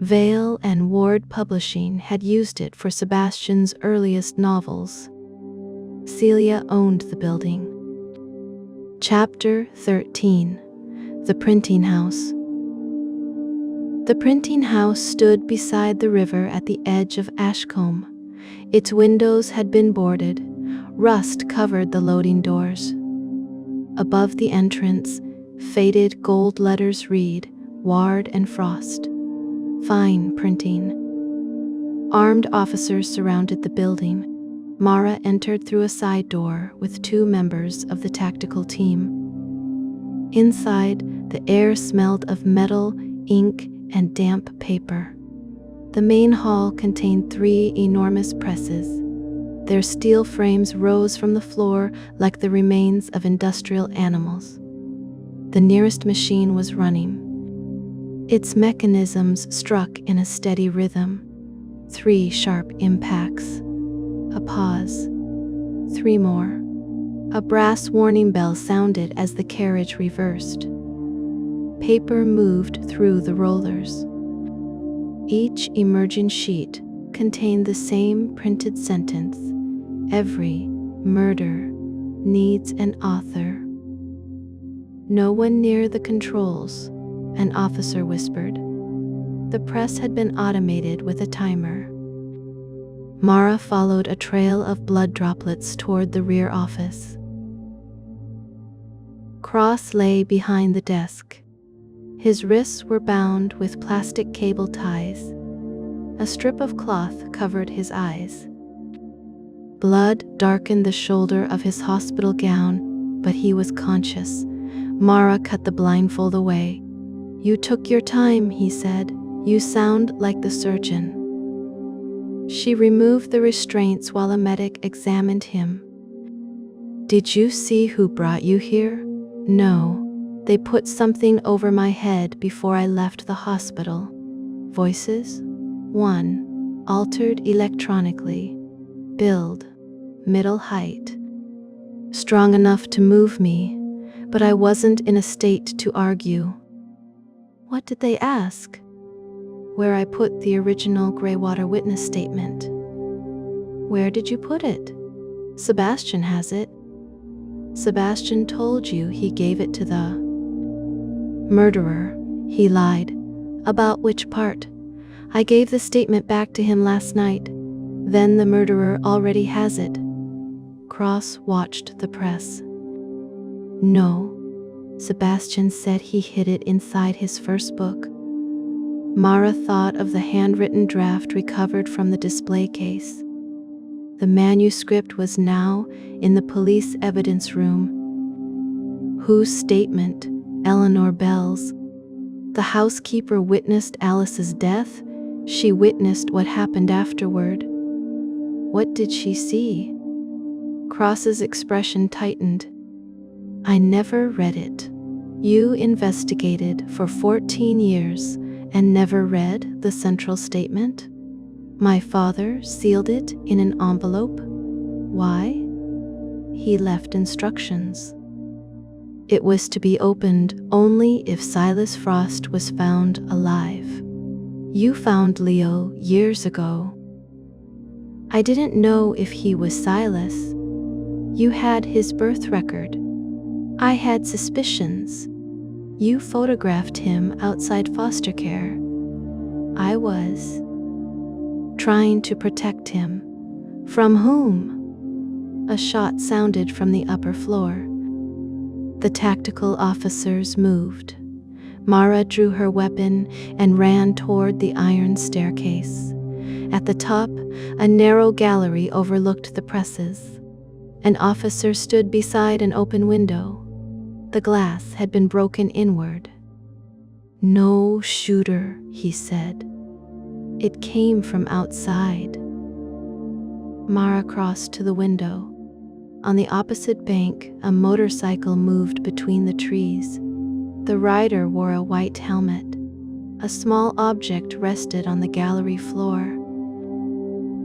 Vale and Ward Publishing had used it for Sebastian's earliest novels. Celia owned the building. Chapter 13. The Printing House. The printing house stood beside the river at the edge of Ashcombe. Its windows had been boarded. Rust covered the loading doors. Above the entrance, faded gold letters read, Ward and Frost. Fine printing. Armed officers surrounded the building. Mara entered through a side door with 2 members of the tactical team. Inside, the air smelled of metal, ink, and damp paper. The main hall contained 3 enormous presses. Their steel frames rose from the floor like the remains of industrial animals. The nearest machine was running. Its mechanisms struck in a steady rhythm. 3 sharp impacts. A pause. 3 more. A brass warning bell sounded as the carriage reversed. Paper moved through the rollers. Each emerging sheet contained the same printed sentence. Every murder needs an author. No one near the controls, an officer whispered. The press had been automated with a timer. Mara followed a trail of blood droplets toward the rear office. Cross lay behind the desk. His wrists were bound with plastic cable ties. A strip of cloth covered his eyes. Blood darkened the shoulder of his hospital gown, but he was conscious. Mara cut the blindfold away. You took your time, he said. You sound like the surgeon. She removed the restraints while a medic examined him. Did you see who brought you here? No. They put something over my head before I left the hospital. Voices? 1. Altered electronically. Build. Middle height. Strong enough to move me, but I wasn't in a state to argue. What did they ask? Where I put the original Greywater witness statement. Where did you put it? Sebastian has it. Sebastian told you he gave it to the murderer. He lied. About which part? I gave the statement back to him last night. Then the murderer already has it. Cross watched the press. No. Sebastian said he hid it inside his first book. Mara thought of the handwritten draft recovered from the display case. The manuscript was now in the police evidence room. Whose statement? Eleanor Bell's. The housekeeper witnessed Alice's death. She witnessed what happened afterward. What did she see? Cross's expression tightened. I never read it. You investigated for 14 years and never read the central statement? My father sealed it in an envelope. Why? He left instructions. It was to be opened only if Silas Frost was found alive. You found Leo years ago. I didn't know if he was Silas. You had his birth record. I had suspicions. You photographed him outside foster care. I was trying to protect him. From whom? A shot sounded from the upper floor. The tactical officers moved. Mara drew her weapon and ran toward the iron staircase. At the top, a narrow gallery overlooked the presses. An officer stood beside an open window. The glass had been broken inward. No shooter, he said. It came from outside. Mara crossed to the window. On the opposite bank, a motorcycle moved between the trees. The rider wore a white helmet. A small object rested on the gallery floor.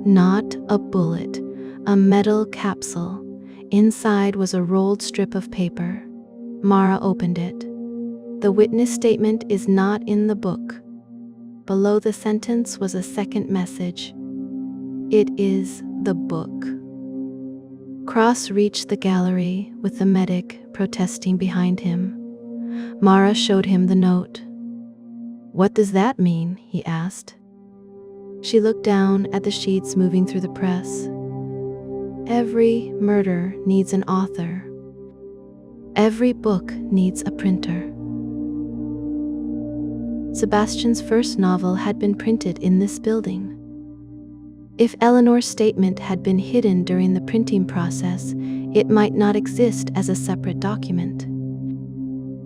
Not a bullet, a metal capsule. Inside was a rolled strip of paper. Mara opened it. The witness statement is not in the book. Below the sentence was a second message. It is the book. Cross reached the gallery with the medic protesting behind him. Mara showed him the note. What does that mean? He asked. She looked down at the sheets moving through the press. Every murder needs an author. Every book needs a printer. Sebastian's first novel had been printed in this building. If Eleanor's statement had been hidden during the printing process, it might not exist as a separate document.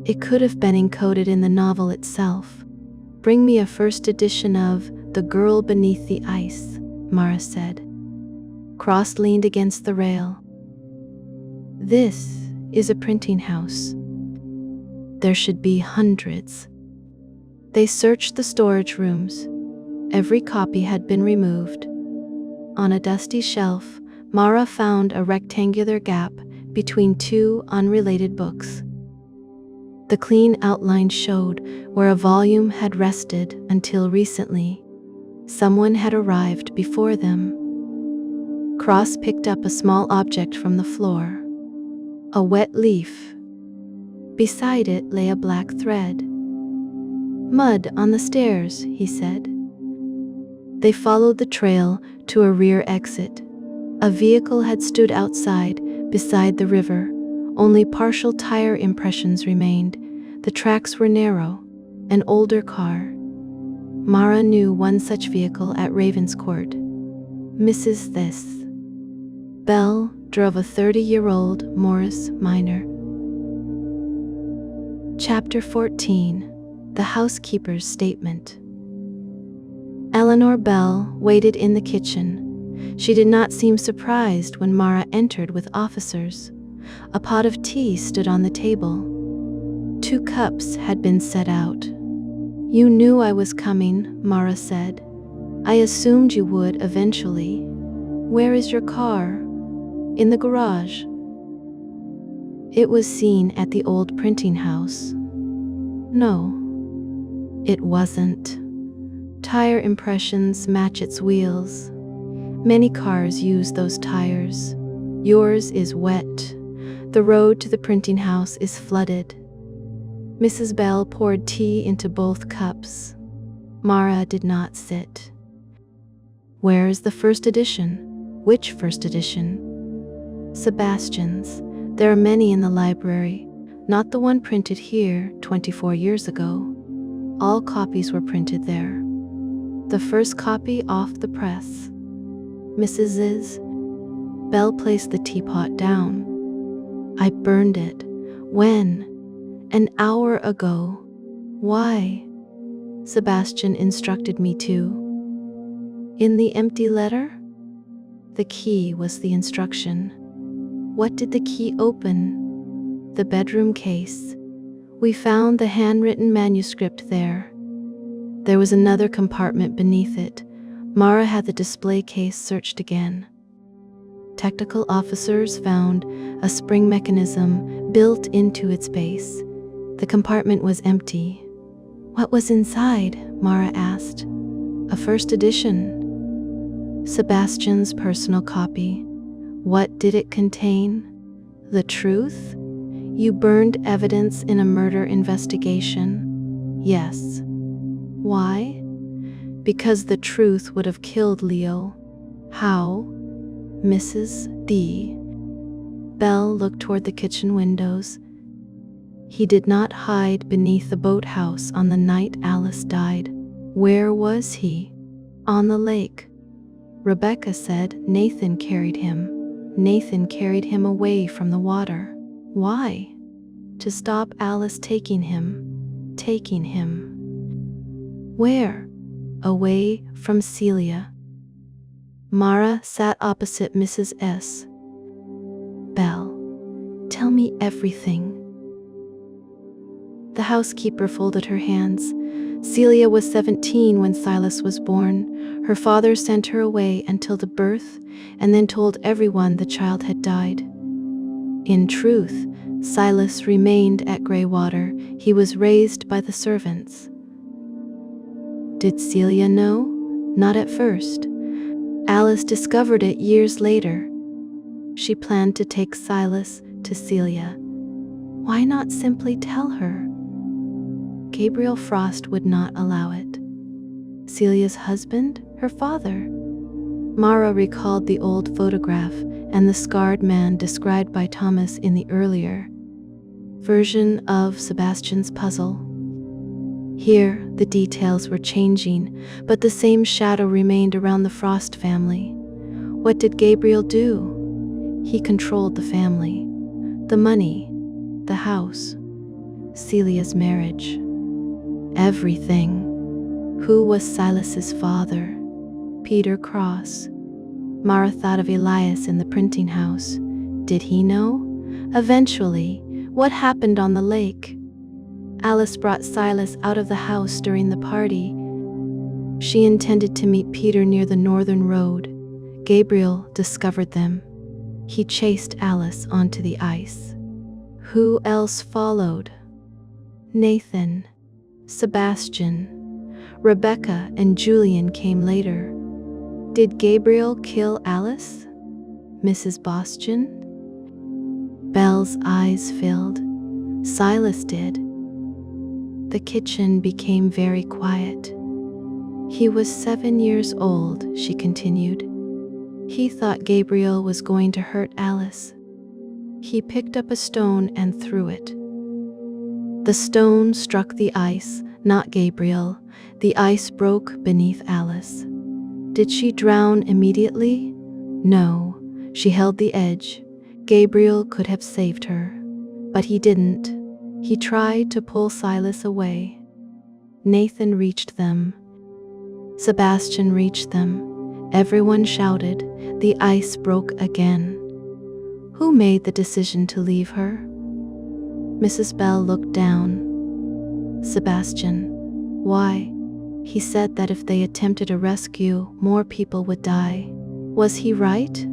It could have been encoded in the novel itself. Bring me a first edition of The Girl Beneath the Ice, Mara said. Cross leaned against the rail. This is a printing house. There should be hundreds. They searched the storage rooms. Every copy had been removed. On a dusty shelf, Mara found a rectangular gap between two unrelated books. The clean outline showed where a volume had rested until recently. Someone had arrived before them. Cross picked up a small object from the floor. A wet leaf. Beside it lay a black thread. Mud on the stairs, he said. They followed the trail to a rear exit. A vehicle had stood outside, beside the river. Only partial tire impressions remained. The tracks were narrow. An older car. Mara knew one such vehicle at Ravenscourt. Mrs. This. Bell drove a 30-year-old Morris Minor. Chapter 14. The Housekeeper's Statement. Eleanor Bell waited in the kitchen. She did not seem surprised when Mara entered with officers. A pot of tea stood on the table. 2 cups had been set out. You knew I was coming, Mara said. I assumed you would eventually. Where is your car? In the garage. It was seen at the old printing house. No. It wasn't. Tire impressions match its wheels. Many cars use those tires. Yours is wet. The road to the printing house is flooded. Mrs. Bell poured tea into both cups. Mara did not sit. Where is the first edition? Which first edition? Sebastian's. There are many in the library, not the one printed here 24 years ago. All copies were printed there. The first copy off the press. Mrs. Bell placed the teapot down. I burned it. When? An hour ago. Why? Sebastian instructed me to. In the empty letter? The key was the instruction. What did the key open? The bedroom case. We found the handwritten manuscript there. There was another compartment beneath it. Mara had the display case searched again. Technical officers found a spring mechanism built into its base. The compartment was empty. What was inside? Mara asked. A first edition. Sebastian's personal copy. What did it contain? The truth? You burned evidence in a murder investigation. Yes. Why? Because the truth would have killed Leo. How? Mrs. D. Bell looked toward the kitchen windows. He did not hide beneath the boathouse on the night Alice died. Where was he? On the lake. Rebecca said Nathan carried him. Nathan carried him away from the water. Why? To stop Alice taking him. Taking him. Where? Away from Celia. Mara sat opposite Mrs. S. Bell, tell me everything. The housekeeper folded her hands. Celia was 17 when Silas was born. Her father sent her away until the birth and then told everyone the child had died. In truth, Silas remained at Greywater. He was raised by the servants. Did Celia know? Not at first. Alice discovered it years later. She planned to take Silas to Celia. Why not simply tell her? Gabriel Frost would not allow it. Celia's husband? Her father? Mara recalled the old photograph and the scarred man described by Thomas in the earlier version of Sebastian's puzzle. Here, the details were changing, but the same shadow remained around the Frost family. What did Gabriel do? He controlled the family, the money, the house, Celia's marriage, everything. Who was Silas's father? Peter Cross. Mara thought of Elias in the printing house. Did he know? Eventually, what happened on the lake? Alice brought Silas out of the house during the party. She intended to meet Peter near the northern road. Gabriel discovered them. He chased Alice onto the ice. Who else followed? Nathan, Sebastian, Rebecca, and Julian came later. Did Gabriel kill Alice? Mrs. Boston? Belle's eyes filled. Silas did. The kitchen became very quiet. He was 7 years old, she continued. He thought Gabriel was going to hurt Alice. He picked up a stone and threw it. The stone struck the ice, not Gabriel. The ice broke beneath Alice. Did she drown immediately? No, she held the edge. Gabriel could have saved her, but he didn't. He tried to pull Silas away. Nathan reached them. Sebastian reached them. Everyone shouted. The ice broke again. Who made the decision to leave her? Mrs. Bell looked down. Sebastian. Why? He said that if they attempted a rescue, more people would die. Was he right?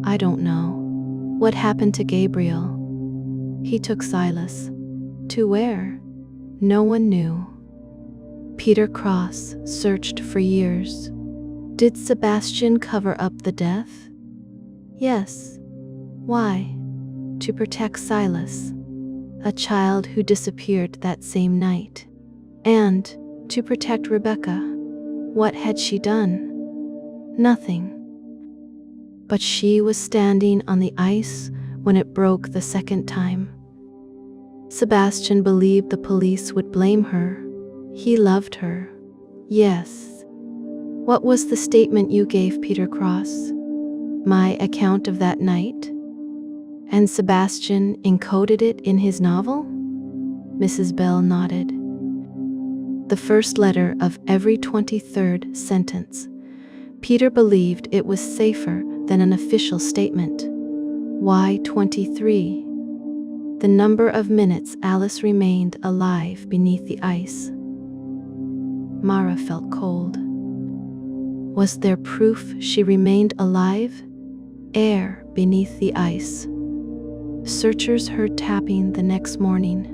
I don't know. What happened to Gabriel? He took Silas. To where? No one knew. Peter Cross searched for years. Did Sebastian cover up the death? Yes. Why? To protect Silas, a child who disappeared that same night. And to protect Rebecca. What had she done? Nothing. But she was standing on the ice when it broke the second time. Sebastian believed the police would blame her. He loved her. Yes. What was the statement you gave, Peter Cross? My account of that night? And Sebastian encoded it in his novel? Mrs. Bell nodded. The first letter of every 23rd sentence. Peter believed it was safer than an official statement. Why 23? The number of minutes Alice remained alive beneath the ice. Mara felt cold. Was there proof she remained alive? Air beneath the ice. Searchers heard tapping the next morning.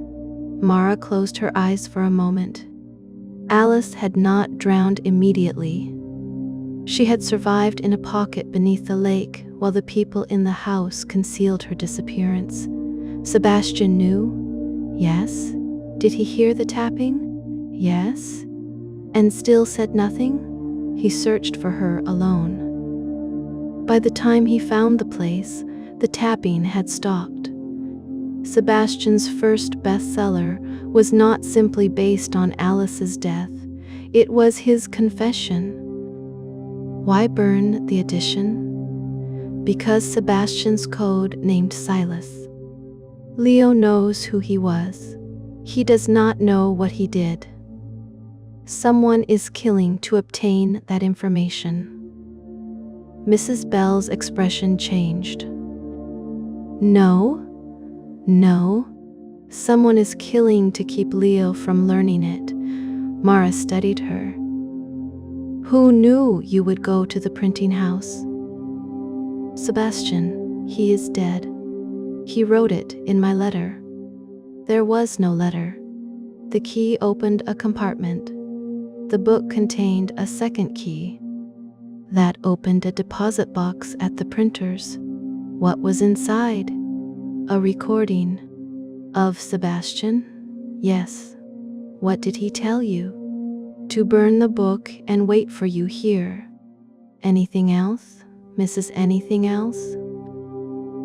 Mara closed her eyes for a moment. Alice had not drowned immediately. She had survived in a pocket beneath the lake while the people in the house concealed her disappearance. Sebastian knew? Yes. Did he hear the tapping? Yes. And still said nothing? He searched for her alone. By the time he found the place, the tapping had stopped. Sebastian's first bestseller was not simply based on Alice's death. It was his confession. Why burn the edition? Because Sebastian's code named Silas. Leo knows who he was. He does not know what he did. Someone is killing to obtain that information. Mrs. Bell's expression changed. No. Someone is killing to keep Leo from learning it. Mara studied her. Who knew you would go to the printing house? Sebastian, he is dead. He wrote it in my letter. There was no letter. The key opened a compartment. The book contained a second key. That opened a deposit box at the printers. What was inside? A recording. Of Sebastian? Yes. What did he tell you? To burn the book and wait for you here. Anything else, Mrs. Anything else?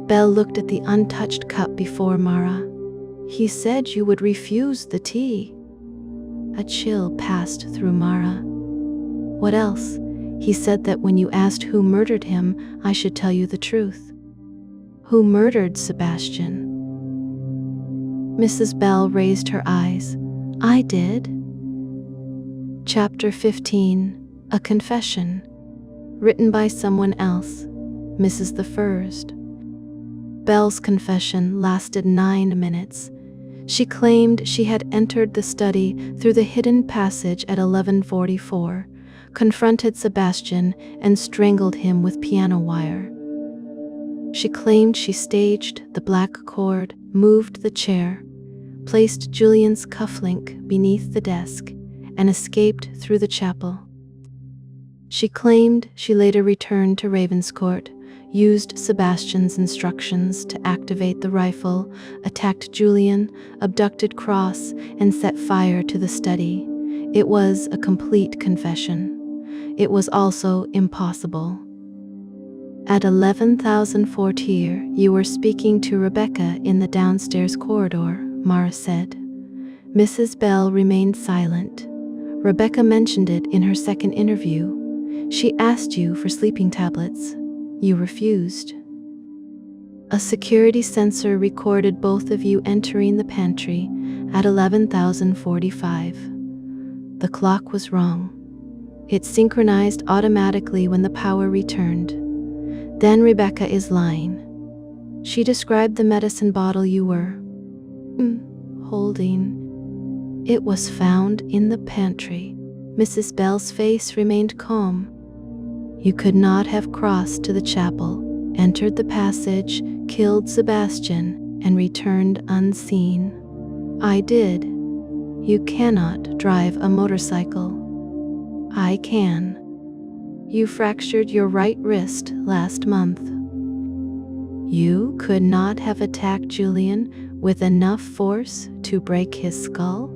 Belle looked at the untouched cup before Mara. He said you would refuse the tea. A chill passed through Mara. What else? He said that when you asked who murdered him, I should tell you the truth. Who murdered Sebastian? Mrs. Bell raised her eyes. I did. Chapter 15. A Confession. Written by someone else. Mrs. the First. Belle's confession lasted 9 minutes. She claimed she had entered the study through the hidden passage at 11:44, confronted Sebastian and strangled him with piano wire. She claimed she staged the black cord, moved the chair, placed Julian's cufflink beneath the desk, and escaped through the chapel. She claimed she later returned to Ravenscourt, used Sebastian's instructions to activate the rifle, attacked Julian, abducted Cross, and set fire to the study. It was a complete confession. It was also impossible. At 11,040, you were speaking to Rebecca in the downstairs corridor, Mara said. Mrs. Bell remained silent. Rebecca mentioned it in her second interview. She asked you for sleeping tablets. You refused. A security sensor recorded both of you entering the pantry at 11,045. The clock was wrong. It synchronized automatically when the power returned. Then Rebecca is lying. She described the medicine bottle you were holding. It was found in the pantry. Mrs. Bell's face remained calm. You could not have crossed to the chapel, entered the passage, killed Sebastian, and returned unseen. I did. You cannot drive a motorcycle. I can. You fractured your right wrist last month. You could not have attacked Julian with enough force to break his skull.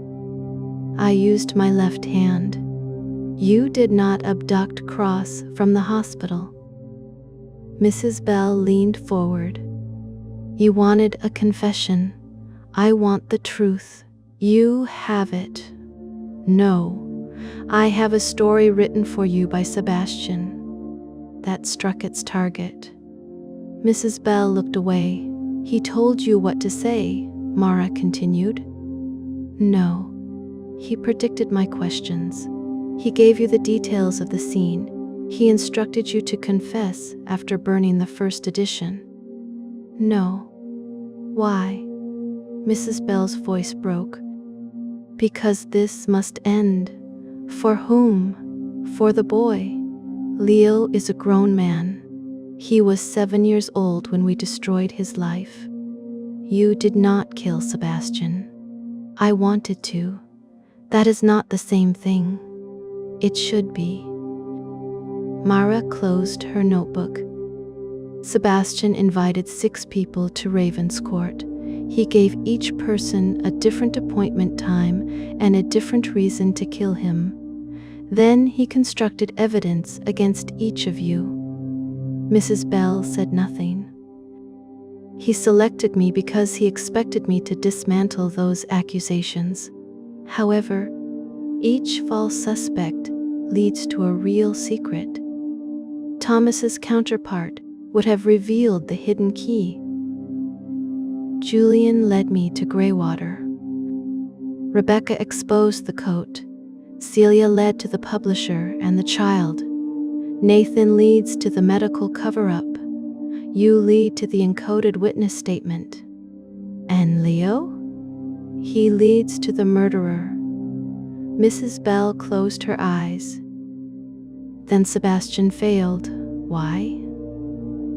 I used my left hand. You did not abduct Cross from the hospital. Mrs. Bell leaned forward. You wanted a confession. I want the truth. You have it. No, I have a story written for you by Sebastian. That struck its target. Mrs. Bell looked away. He told you what to say, Mara continued. No. He predicted my questions. He gave you the details of the scene. He instructed you to confess after burning the first edition. No. Why? Mrs. Bell's voice broke. Because this must end. For whom? For the boy. Leo is a grown man. He was 7 years old when we destroyed his life. You did not kill Sebastian. I wanted to. That is not the same thing. It should be. Mara closed her notebook. Sebastian invited 6 people to Ravenscourt. He gave each person a different appointment time and a different reason to kill him. Then he constructed evidence against each of you. Mrs. Bell said nothing. He selected me because he expected me to dismantle those accusations. However, each false suspect leads to a real secret. Thomas's counterpart would have revealed the hidden key. Julian led me to Greywater. Rebecca exposed the coat. Celia led to the publisher and the child. Nathan leads to the medical cover-up. You lead to the encoded witness statement. And Leo? He leads to the murderer. Mrs. Bell closed her eyes. Then Sebastian failed. Why?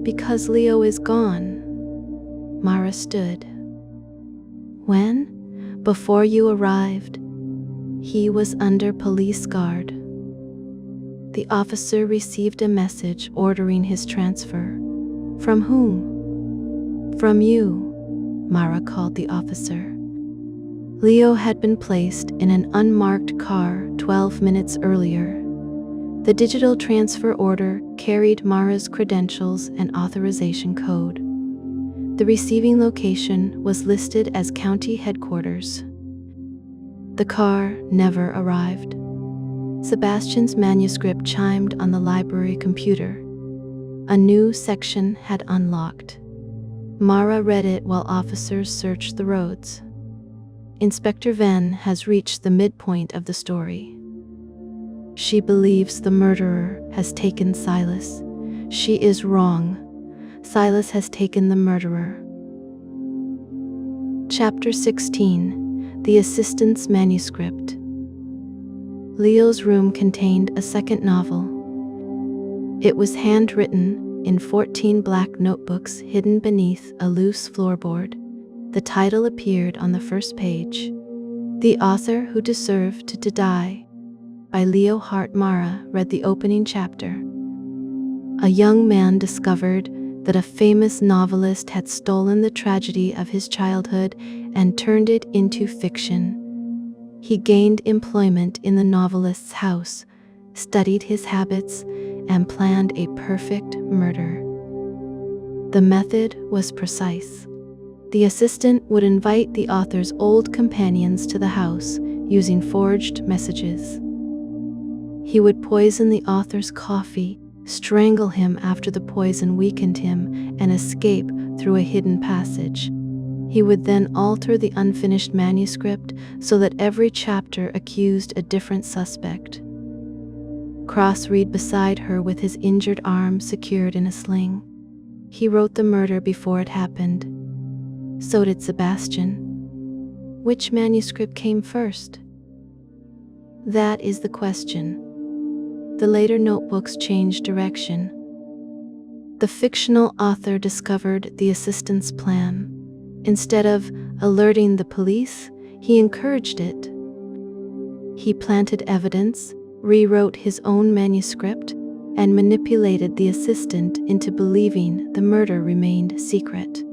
Because Leo is gone. Mara stood. When? Before you arrived. He was under police guard. The officer received a message ordering his transfer. From whom? From you, Mara called the officer. Leo had been placed in an unmarked car 12 minutes earlier. The digital transfer order carried Mara's credentials and authorization code. The receiving location was listed as county headquarters. The car never arrived. Sebastian's manuscript chimed on the library computer. A new section had unlocked. Mara read it while officers searched the roads. Inspector Venn has reached the midpoint of the story. She believes the murderer has taken Silas. She is wrong. Silas has taken the murderer. Chapter 16. The Assistant's Manuscript. Leo's room contained a second novel. It was handwritten in 14 black notebooks hidden beneath a loose floorboard. The title appeared on the first page. The Author Who Deserved to Die, by Leo Hart. Mara read the opening chapter. A young man discovered that a famous novelist had stolen the tragedy of his childhood and turned it into fiction. He gained employment in the novelist's house, studied his habits, and planned a perfect murder. The method was precise. The assistant would invite the author's old companions to the house using forged messages. He would poison the author's coffee, strangle him after the poison weakened him, and escape through a hidden passage. He would then alter the unfinished manuscript so that every chapter accused a different suspect. Cross read beside her with his injured arm secured in a sling. He wrote the murder before it happened. So did Sebastian. Which manuscript came first? That is the question. The later notebooks changed direction. The fictional author discovered the assistant's plan. Instead of alerting the police, he encouraged it. He planted evidence, rewrote his own manuscript, and manipulated the assistant into believing the murder remained secret.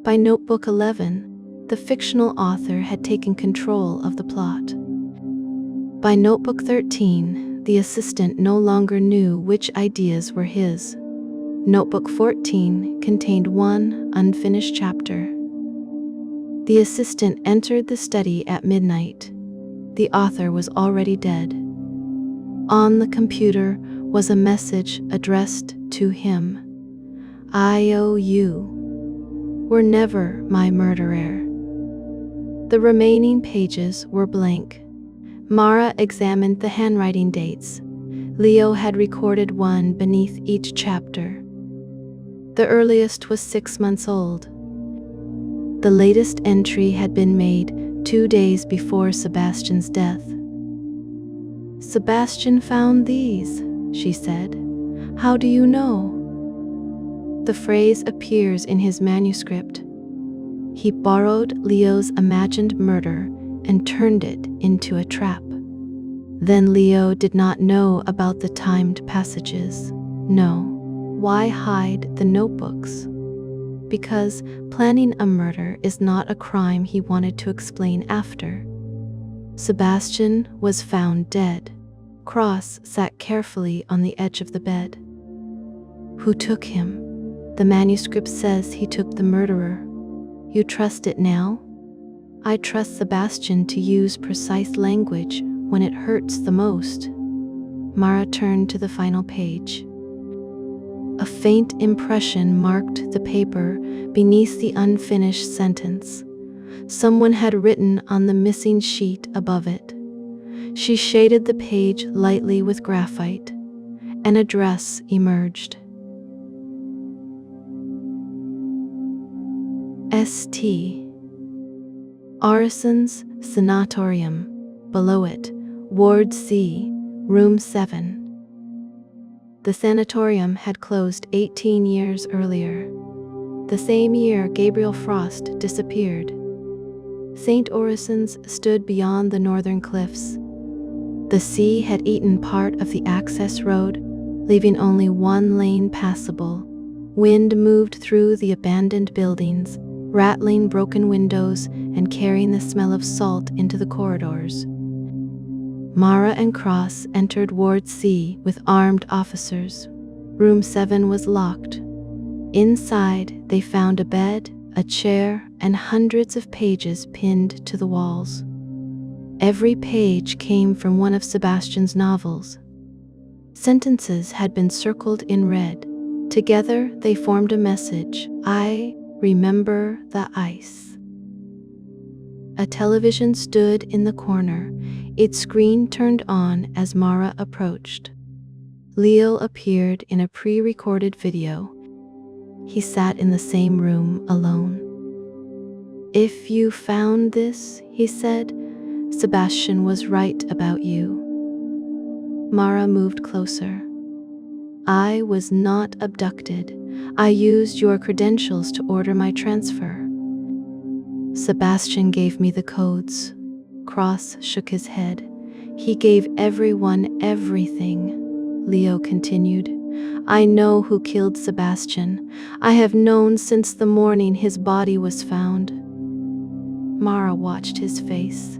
By Notebook 11, the fictional author had taken control of the plot. By Notebook 13, the assistant no longer knew which ideas were his. Notebook 14 contained one unfinished chapter. The assistant entered the study at midnight. The author was already dead. On the computer was a message addressed to him. "You were never my murderer." The remaining pages were blank. Mara examined the handwriting dates. Leo had recorded one beneath each chapter. The earliest was 6 months old. The latest entry had been made 2 days before Sebastian's death. "Sebastian found these," she said. "How do you know?" The phrase appears in his manuscript. He borrowed Leo's imagined murder and turned it into a trap. Then Leo did not know about the timed passages. No. Why hide the notebooks? Because planning a murder is not a crime he wanted to explain after. Sebastian was found dead. Cross sat carefully on the edge of the bed. Who took him? The manuscript says he took the murderer. You trust it now? I trust Sebastian to use precise language when it hurts the most. Mara turned to the final page. A faint impression marked the paper beneath the unfinished sentence. Someone had written on the missing sheet above it. She shaded the page lightly with graphite. An address emerged. St. Arison's Sanatorium. Below it, Ward C, Room 7. The sanatorium had closed 18 years earlier. The same year Gabriel Frost disappeared. St. Orison's stood beyond the northern cliffs. The sea had eaten part of the access road, leaving only one lane passable. Wind moved through the abandoned buildings, rattling broken windows and carrying the smell of salt into the corridors. Mara and Cross entered Ward C with armed officers. Room 7 was locked. Inside, they found a bed, a chair, and hundreds of pages pinned to the walls. Every page came from one of Sebastian's novels. Sentences had been circled in red. Together, they formed a message. I remember the ice. A television stood in the corner. Its screen turned on as Mara approached. Leo appeared in a pre-recorded video. He sat in the same room alone. If you found this, he said, Sebastian was right about you. Mara moved closer. I was not abducted. I used your credentials to order my transfer. Sebastian gave me the codes. Cross shook his head. He gave everyone everything, Leo continued. I know who killed Sebastian. I have known since the morning his body was found. Mara watched his face.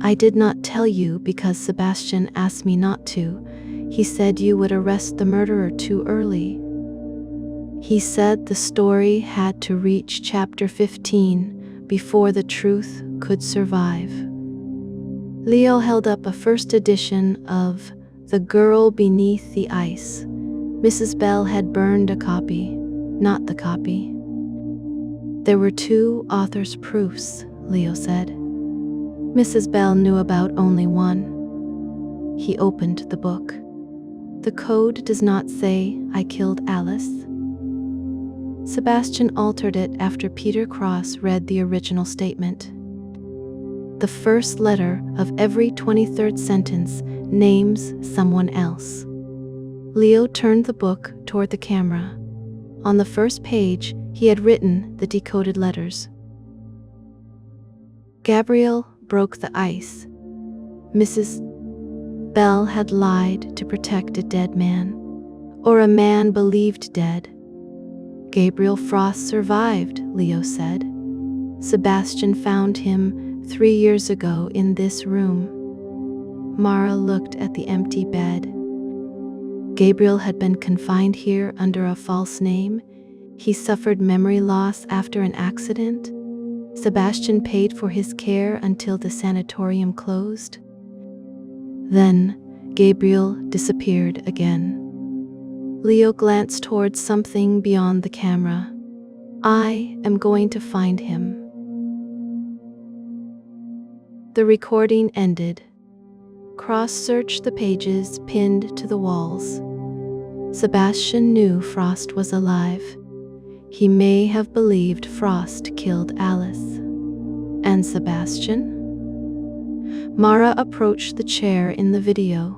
I did not tell you because Sebastian asked me not to. He said you would arrest the murderer too early. He said the story had to reach chapter 15 before the truth could survive. Leo held up a first edition of The Girl Beneath the Ice. Mrs. Bell had burned a copy, not the copy. There were 2 authors' proofs, Leo said. Mrs. Bell knew about only one. He opened the book. The code does not say, I killed Alice. Sebastian altered it after Peter Cross read the original statement. The first letter of every 23rd sentence names someone else. Leo turned the book toward the camera. On the first page, he had written the decoded letters. Gabriel broke the ice. Mrs. Bell had lied to protect a dead man, or a man believed dead. Gabriel Frost survived, Leo said. Sebastian found him 3 years ago in this room. Mara looked at the empty bed. Gabriel had been confined here under a false name. He suffered memory loss after an accident. Sebastian paid for his care until the sanatorium closed. Then Gabriel disappeared again. Leo glanced towards something beyond the camera. I am going to find him. The recording ended. Cross-search the pages pinned to the walls. Sebastian knew Frost was alive. He may have believed Frost killed Alice. And Sebastian? Mara approached the chair in the video.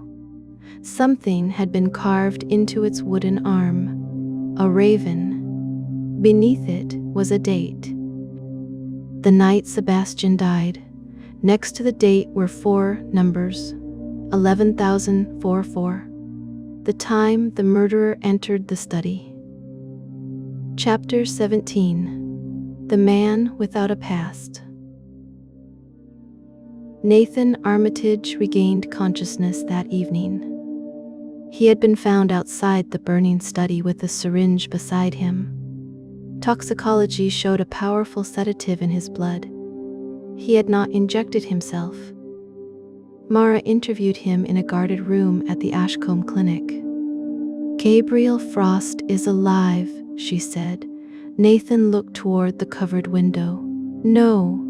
Something had been carved into its wooden arm. A raven. Beneath it was a date. The night Sebastian died. Next to the date were 4 numbers. 11,044. The time the murderer entered the study. Chapter 17. The Man Without a Past. Nathan Armitage regained consciousness that evening. He had been found outside the burning study with a syringe beside him. Toxicology showed a powerful sedative in his blood. He had not injected himself. Mara interviewed him in a guarded room at the Ashcombe Clinic. Gabriel Frost is alive, she said. Nathan looked toward the covered window. No.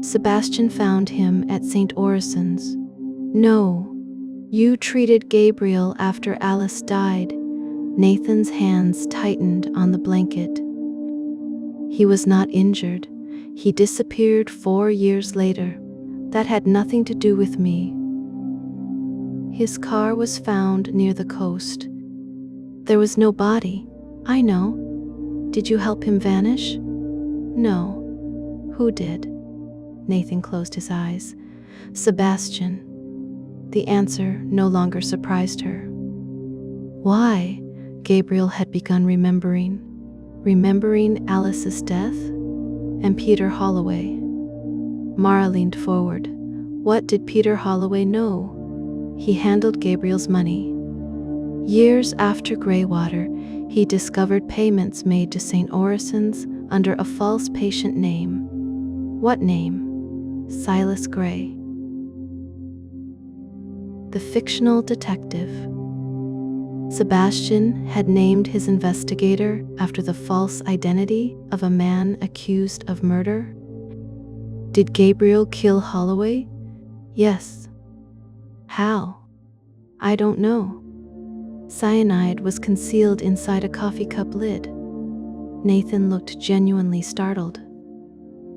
Sebastian found him at St. Orison's. No. You treated Gabriel after Alice died. Nathan's hands tightened on the blanket. He was not injured. He disappeared 4 years later. That had nothing to do with me. His car was found near the coast. There was no body. I know. Did you help him vanish? No. Who did? Nathan closed his eyes. Sebastian. The answer no longer surprised her. Why? Gabriel had begun remembering. Remembering Alice's death? And Peter Holloway. Mara leaned forward. What did Peter Holloway know? He handled Gabriel's money. Years after Greywater, he discovered payments made to St. Orison's under a false patient name. What name? Silas Gray. The fictional detective. Sebastian had named his investigator after the false identity of a man accused of murder. Did Gabriel kill Holloway? Yes. How? I don't know. Cyanide was concealed inside a coffee cup lid. Nathan looked genuinely startled.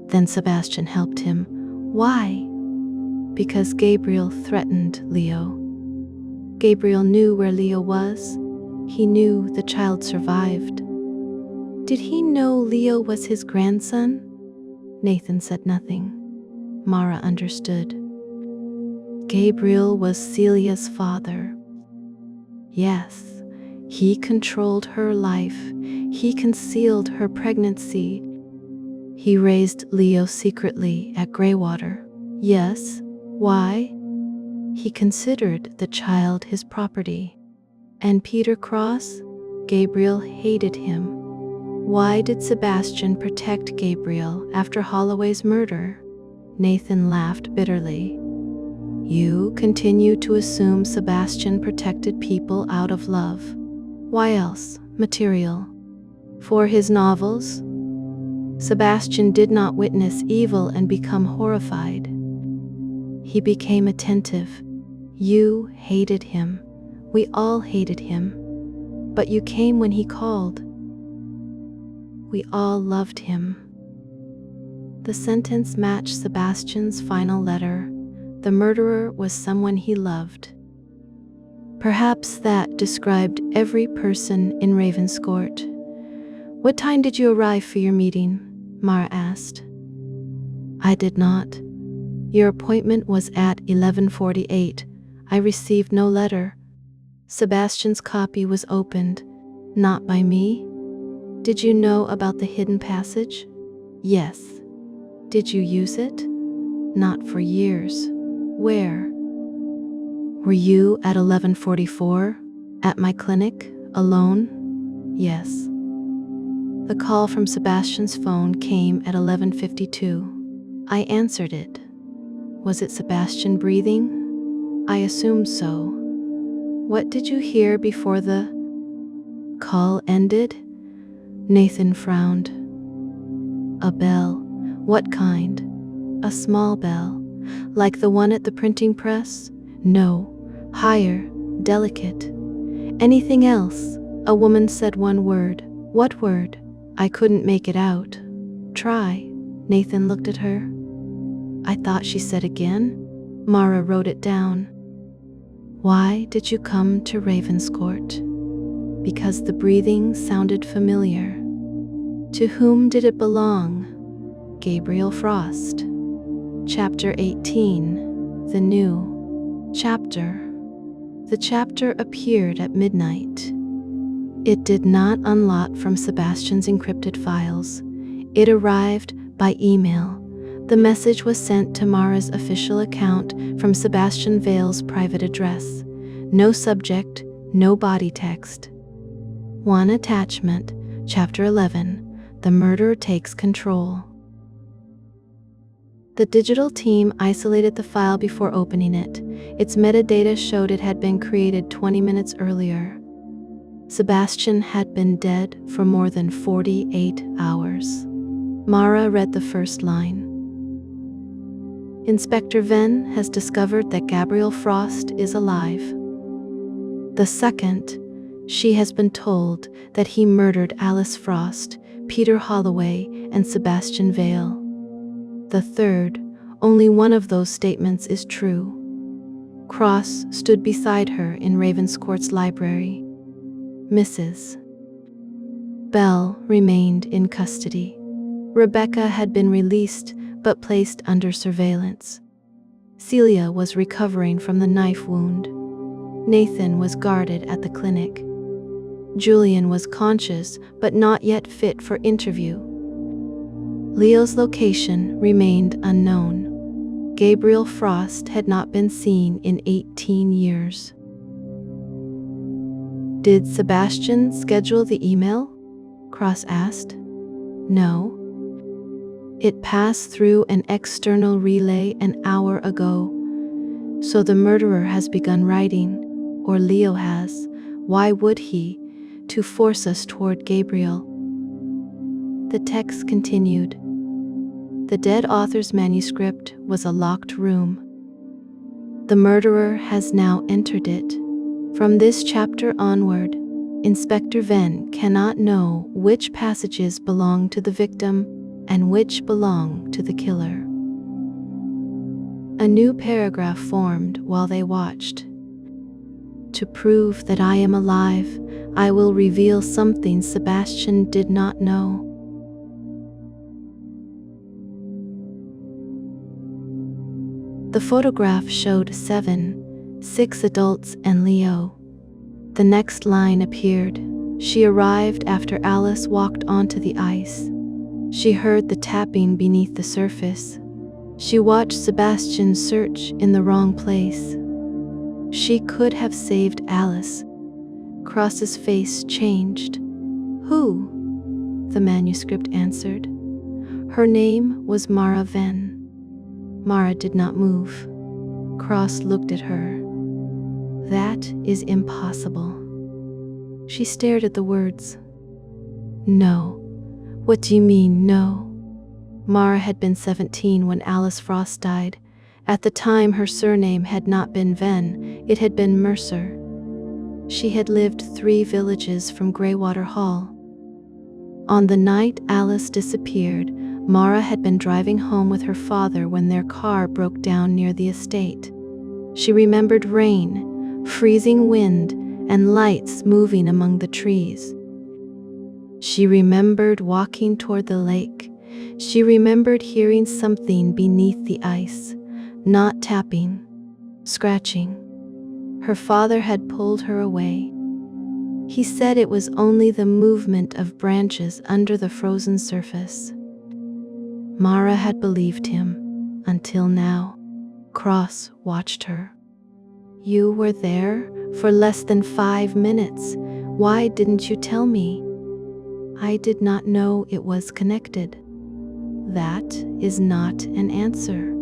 Then Sebastian helped him. Why? Because Gabriel threatened Leo. Gabriel knew where Leo was. He knew the child survived. Did he know Leo was his grandson? Nathan said nothing. Mara understood. Gabriel was Celia's father. Yes, he controlled her life. He concealed her pregnancy. He raised Leo secretly at Greywater. Yes, why? He considered the child his property. And Peter Cross? Gabriel hated him. Why did Sebastian protect Gabriel after Holloway's murder? Nathan laughed bitterly. You continue to assume Sebastian protected people out of love. Why else? Material. For his novels? Sebastian did not witness evil and become horrified. He became attentive. You hated him. We all hated him. But you came when he called. We all loved him. The sentence matched Sebastian's final letter. The murderer was someone he loved. Perhaps that described every person in Ravenscourt. What time did you arrive for your meeting? Mara asked. I did not. Your appointment was at 11:48. I received no letter. Sebastian's copy was opened. Not by me? Did you know about the hidden passage? Yes. Did you use it? Not for years. Where? Were you at 11:44? At my clinic? Alone? Yes. The call from Sebastian's phone came at 11:52. I answered it. Was it Sebastian breathing? I assumed so. What did you hear before the call ended? Nathan frowned. A bell. What kind? A small bell. Like the one at the printing press? No. Higher. Delicate. Anything else? A woman said one word. What word? I couldn't make it out. Try. Nathan looked at her. I thought she said again. Mara wrote it down. Why did you come to Ravenscourt? Because the breathing sounded familiar. To whom did it belong? Gabriel Frost. Chapter 18. The new chapter. The chapter appeared at midnight. It did not unlock from Sebastian's encrypted files. It arrived by email. The message was sent to Mara's official account from Sebastian Vale's private address. No subject, no body text. One attachment, Chapter 11. The murderer takes control. The digital team isolated the file before opening it. Its metadata showed it had been created 20 minutes earlier. Sebastian had been dead for more than 48 hours. Mara read the first line. Inspector Venn has discovered that Gabriel Frost is alive. The second, she has been told that he murdered Alice Frost, Peter Holloway, and Sebastian Vale. The third, only one of those statements is true. Cross stood beside her in Ravenscourt's library. Mrs. Bell remained in custody. Rebecca had been released but placed under surveillance. Celia was recovering from the knife wound. Nathan was guarded at the clinic. Julian was conscious but not yet fit for interview. Leo's location remained unknown. Gabriel Frost had not been seen in 18 years. Did Sebastian schedule the email? Cross asked. No. It passed through an external relay an hour ago. So the murderer has begun writing, or Leo has. Why would he? To force us toward Gabriel. The text continued. The dead author's manuscript was a locked room. The murderer has now entered it. From this chapter onward, Inspector Venn cannot know which passages belong to the victim and which belong to the killer. A new paragraph formed while they watched. To prove that I am alive, I will reveal something Sebastian did not know. The photograph showed 6 adults and Leo. The next line appeared. She arrived after Alice walked onto the ice. She heard the tapping beneath the surface. She watched Sebastian search in the wrong place. She could have saved Alice. Cross's face changed. Who? The manuscript answered. Her name was Mara Venn. Mara did not move. Cross looked at her. That is impossible. She stared at the words. No. What do you mean, no? Mara had been 17 when Alice Frost died. At the time, her surname had not been Venn, it had been Mercer. She had lived 3 villages from Greywater Hall. On the night Alice disappeared, Mara had been driving home with her father when their car broke down near the estate. She remembered rain, freezing wind, and lights moving among the trees. She remembered walking toward the lake. She remembered hearing something beneath the ice. not tapping, scratching. Her father had pulled her away. He said it was only the movement of branches under the frozen surface. Mara had believed him, until now. Cross watched her. "You were there for less than 5 minutes. Why didn't you tell me?" "I did not know it was connected." "That is not an answer.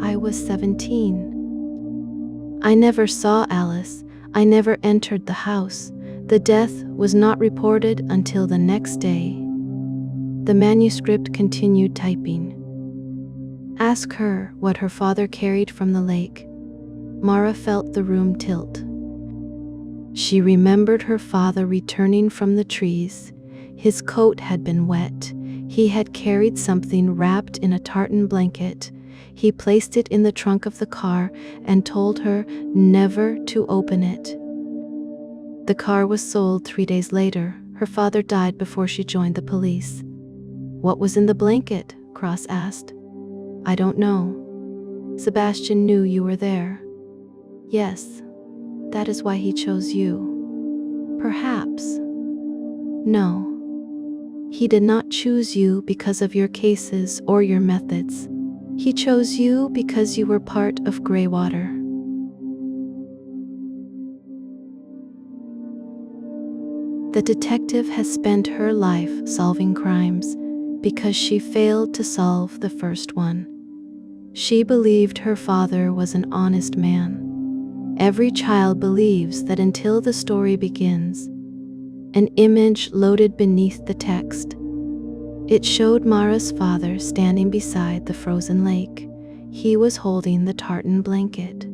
I was 17. I never saw Alice. I never entered the house. The death was not reported until the next day." The manuscript continued typing. "Ask her what her father carried from the lake." Mara felt the room tilt. She remembered her father returning from the trees. His coat had been wet. He had carried something wrapped in a tartan blanket. He placed it in the trunk of the car and told her never to open it. The car was sold 3 days later. Her father died before she joined the police. "What was in the blanket?" Cross asked. "I don't know. Sebastian knew you were there." "Yes, that is why he chose you." "Perhaps." "No. He did not choose you because of your cases or your methods. He chose you because you were part of Greywater." The detective has spent her life solving crimes because she failed to solve the first one. She believed her father was an honest man. Every child believes that until the story begins. An image loaded beneath the text. It showed Mara's father standing beside the frozen lake. He was holding the tartan blanket.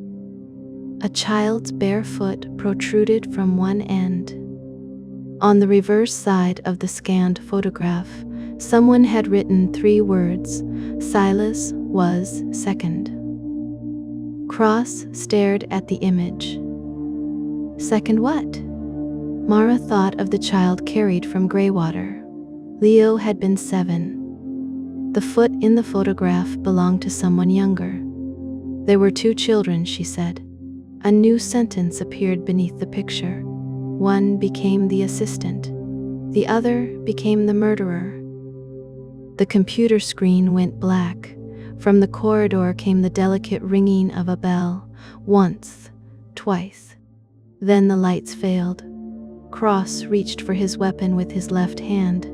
A child's bare foot protruded from one end. On the reverse side of the scanned photograph, someone had written 3 words: "Silas was second." Cross stared at the image. Second what? Mara thought of the child carried from Greywater. Leo had been 7. The foot in the photograph belonged to someone younger. There were 2 children, she said. A new sentence appeared beneath the picture. One became the assistant. The other became the murderer. The computer screen went black. From the corridor came the delicate ringing of a bell. Once, twice. Then the lights failed. Cross reached for his weapon with his left hand.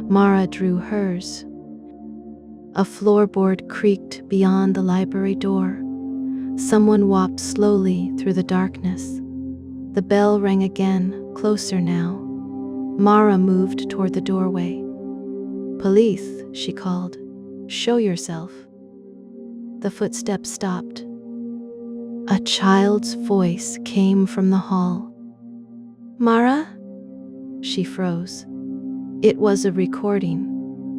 Mara drew hers. A floorboard creaked beyond the library door. Someone walked slowly through the darkness. The bell rang again, closer now. Mara moved toward the doorway. "Police," she called. "Show yourself." The footsteps stopped. A child's voice came from the hall. "Mara?" She froze. It was a recording.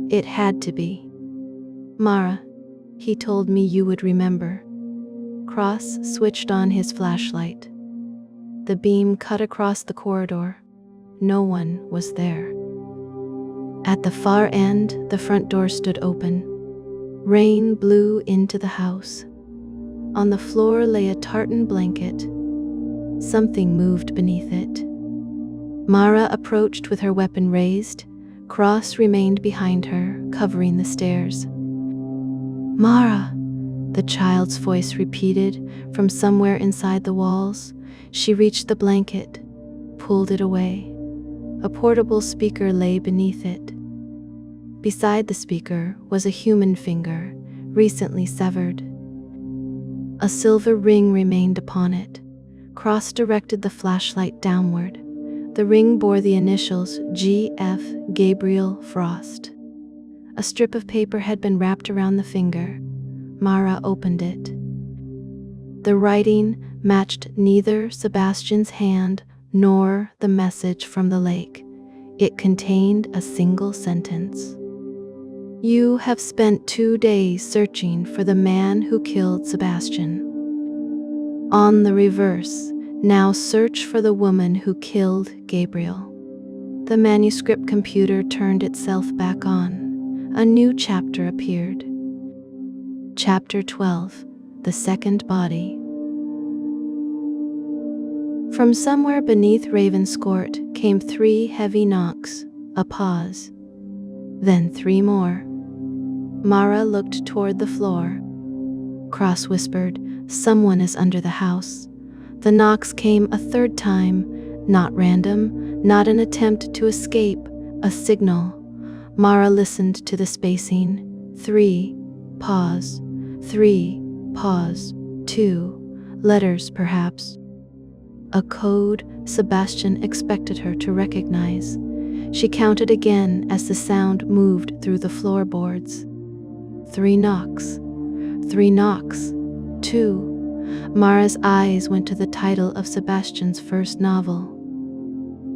It had to be. "Mara, he told me you would remember." Cross switched on his flashlight. The beam cut across the corridor. No one was there. At the far end, the front door stood open. Rain blew into the house. On the floor lay a tartan blanket. Something moved beneath it. Mara approached with her weapon raised. Cross remained behind her, covering the stairs. "Mara," the child's voice repeated from somewhere inside the walls. She reached the blanket, pulled it away. A portable speaker lay beneath it. Beside the speaker was a human finger, recently severed. A silver ring remained upon it. Cross directed the flashlight downward. The ring bore the initials G.F. Gabriel Frost. A strip of paper had been wrapped around the finger. Mara opened it. The writing matched neither Sebastian's hand nor the message from the lake. It contained a single sentence. "You have spent 2 days searching for the man who killed Sebastian. On the reverse, now search for the woman who killed Gabriel." The manuscript computer turned itself back on. A new chapter appeared. Chapter 12. the second body. From somewhere beneath Ravenscourt came 3 heavy knocks, a pause, then 3 more. Mara looked toward the floor. Cross whispered, "Someone is under the house." The knocks came a 3rd time, not random, not an attempt to escape, a signal. Mara listened to the spacing. 3, pause, 3, pause, 2, letters perhaps. A code Sebastian expected her to recognize. She counted again as the sound moved through the floorboards. 3 knocks, 3 knocks, 2. Mara's eyes went to the title of Sebastian's first novel,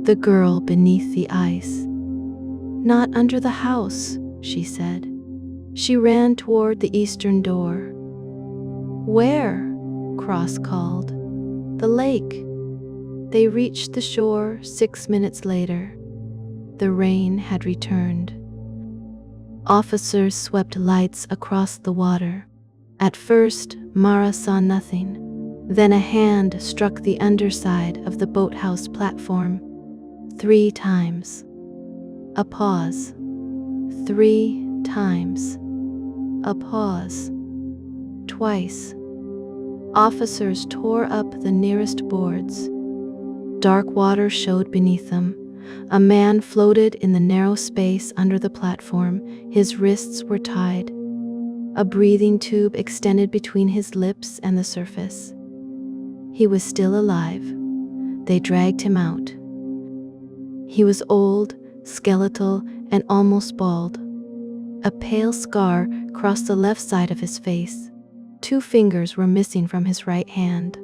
The Girl Beneath the Ice. "Not under the house," she said. She ran toward the eastern door. "Where?" Cross called. "The lake." They reached the shore 6 minutes later. The rain had returned. Officers swept lights across the water. At first, Mara saw nothing. Then a hand struck the underside of the boathouse platform. 3 times. A pause. 3 times. A pause. Twice. Officers tore up the nearest boards. Dark water showed beneath them. A man floated in the narrow space under the platform. His wrists were tied. A breathing tube extended between his lips and the surface. He was still alive. They dragged him out. He was old, skeletal, and almost bald. A pale scar crossed the left side of his face. 2 fingers were missing from his right hand.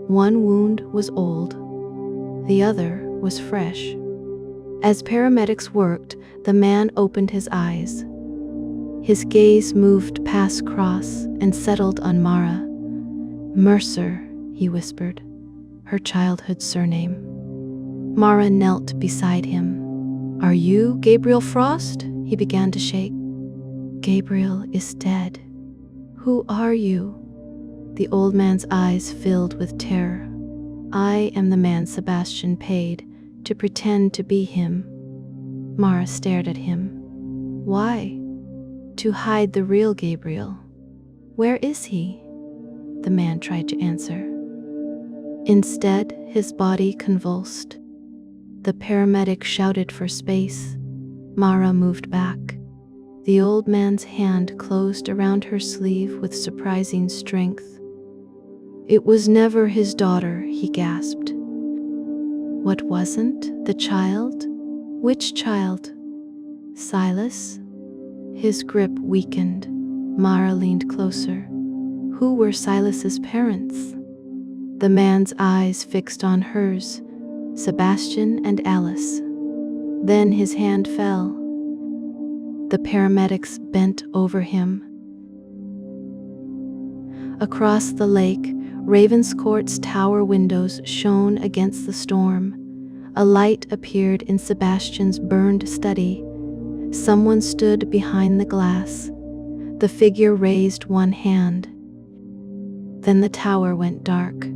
One wound was old. The other was fresh. As paramedics worked, the man opened his eyes. His gaze moved past Cross and settled on Mara. "Mercer," he whispered, her childhood surname. Mara knelt beside him. "Are you Gabriel Frost?" He began to shake. "Gabriel is dead." "Who are you?" The old man's eyes filled with terror. "I am the man Sebastian paid to pretend to be him." Mara stared at him. "Why?" "To hide the real Gabriel." "Where is he?" The man tried to answer. Instead, his body convulsed. The paramedic shouted for space. Mara moved back. The old man's hand closed around her sleeve with surprising strength. "It was never his daughter," he gasped. "What wasn't? The child?" "Which child?" "Silas?" His grip weakened. Mara leaned closer. "Who were Silas's parents?" The man's eyes fixed on hers. "Sebastian and Alice." Then his hand fell. The paramedics bent over him. Across the lake, Ravenscourt's tower windows shone against the storm. A light appeared in Sebastian's burned study. Someone stood behind the glass. The figure raised one hand. Then the tower went dark.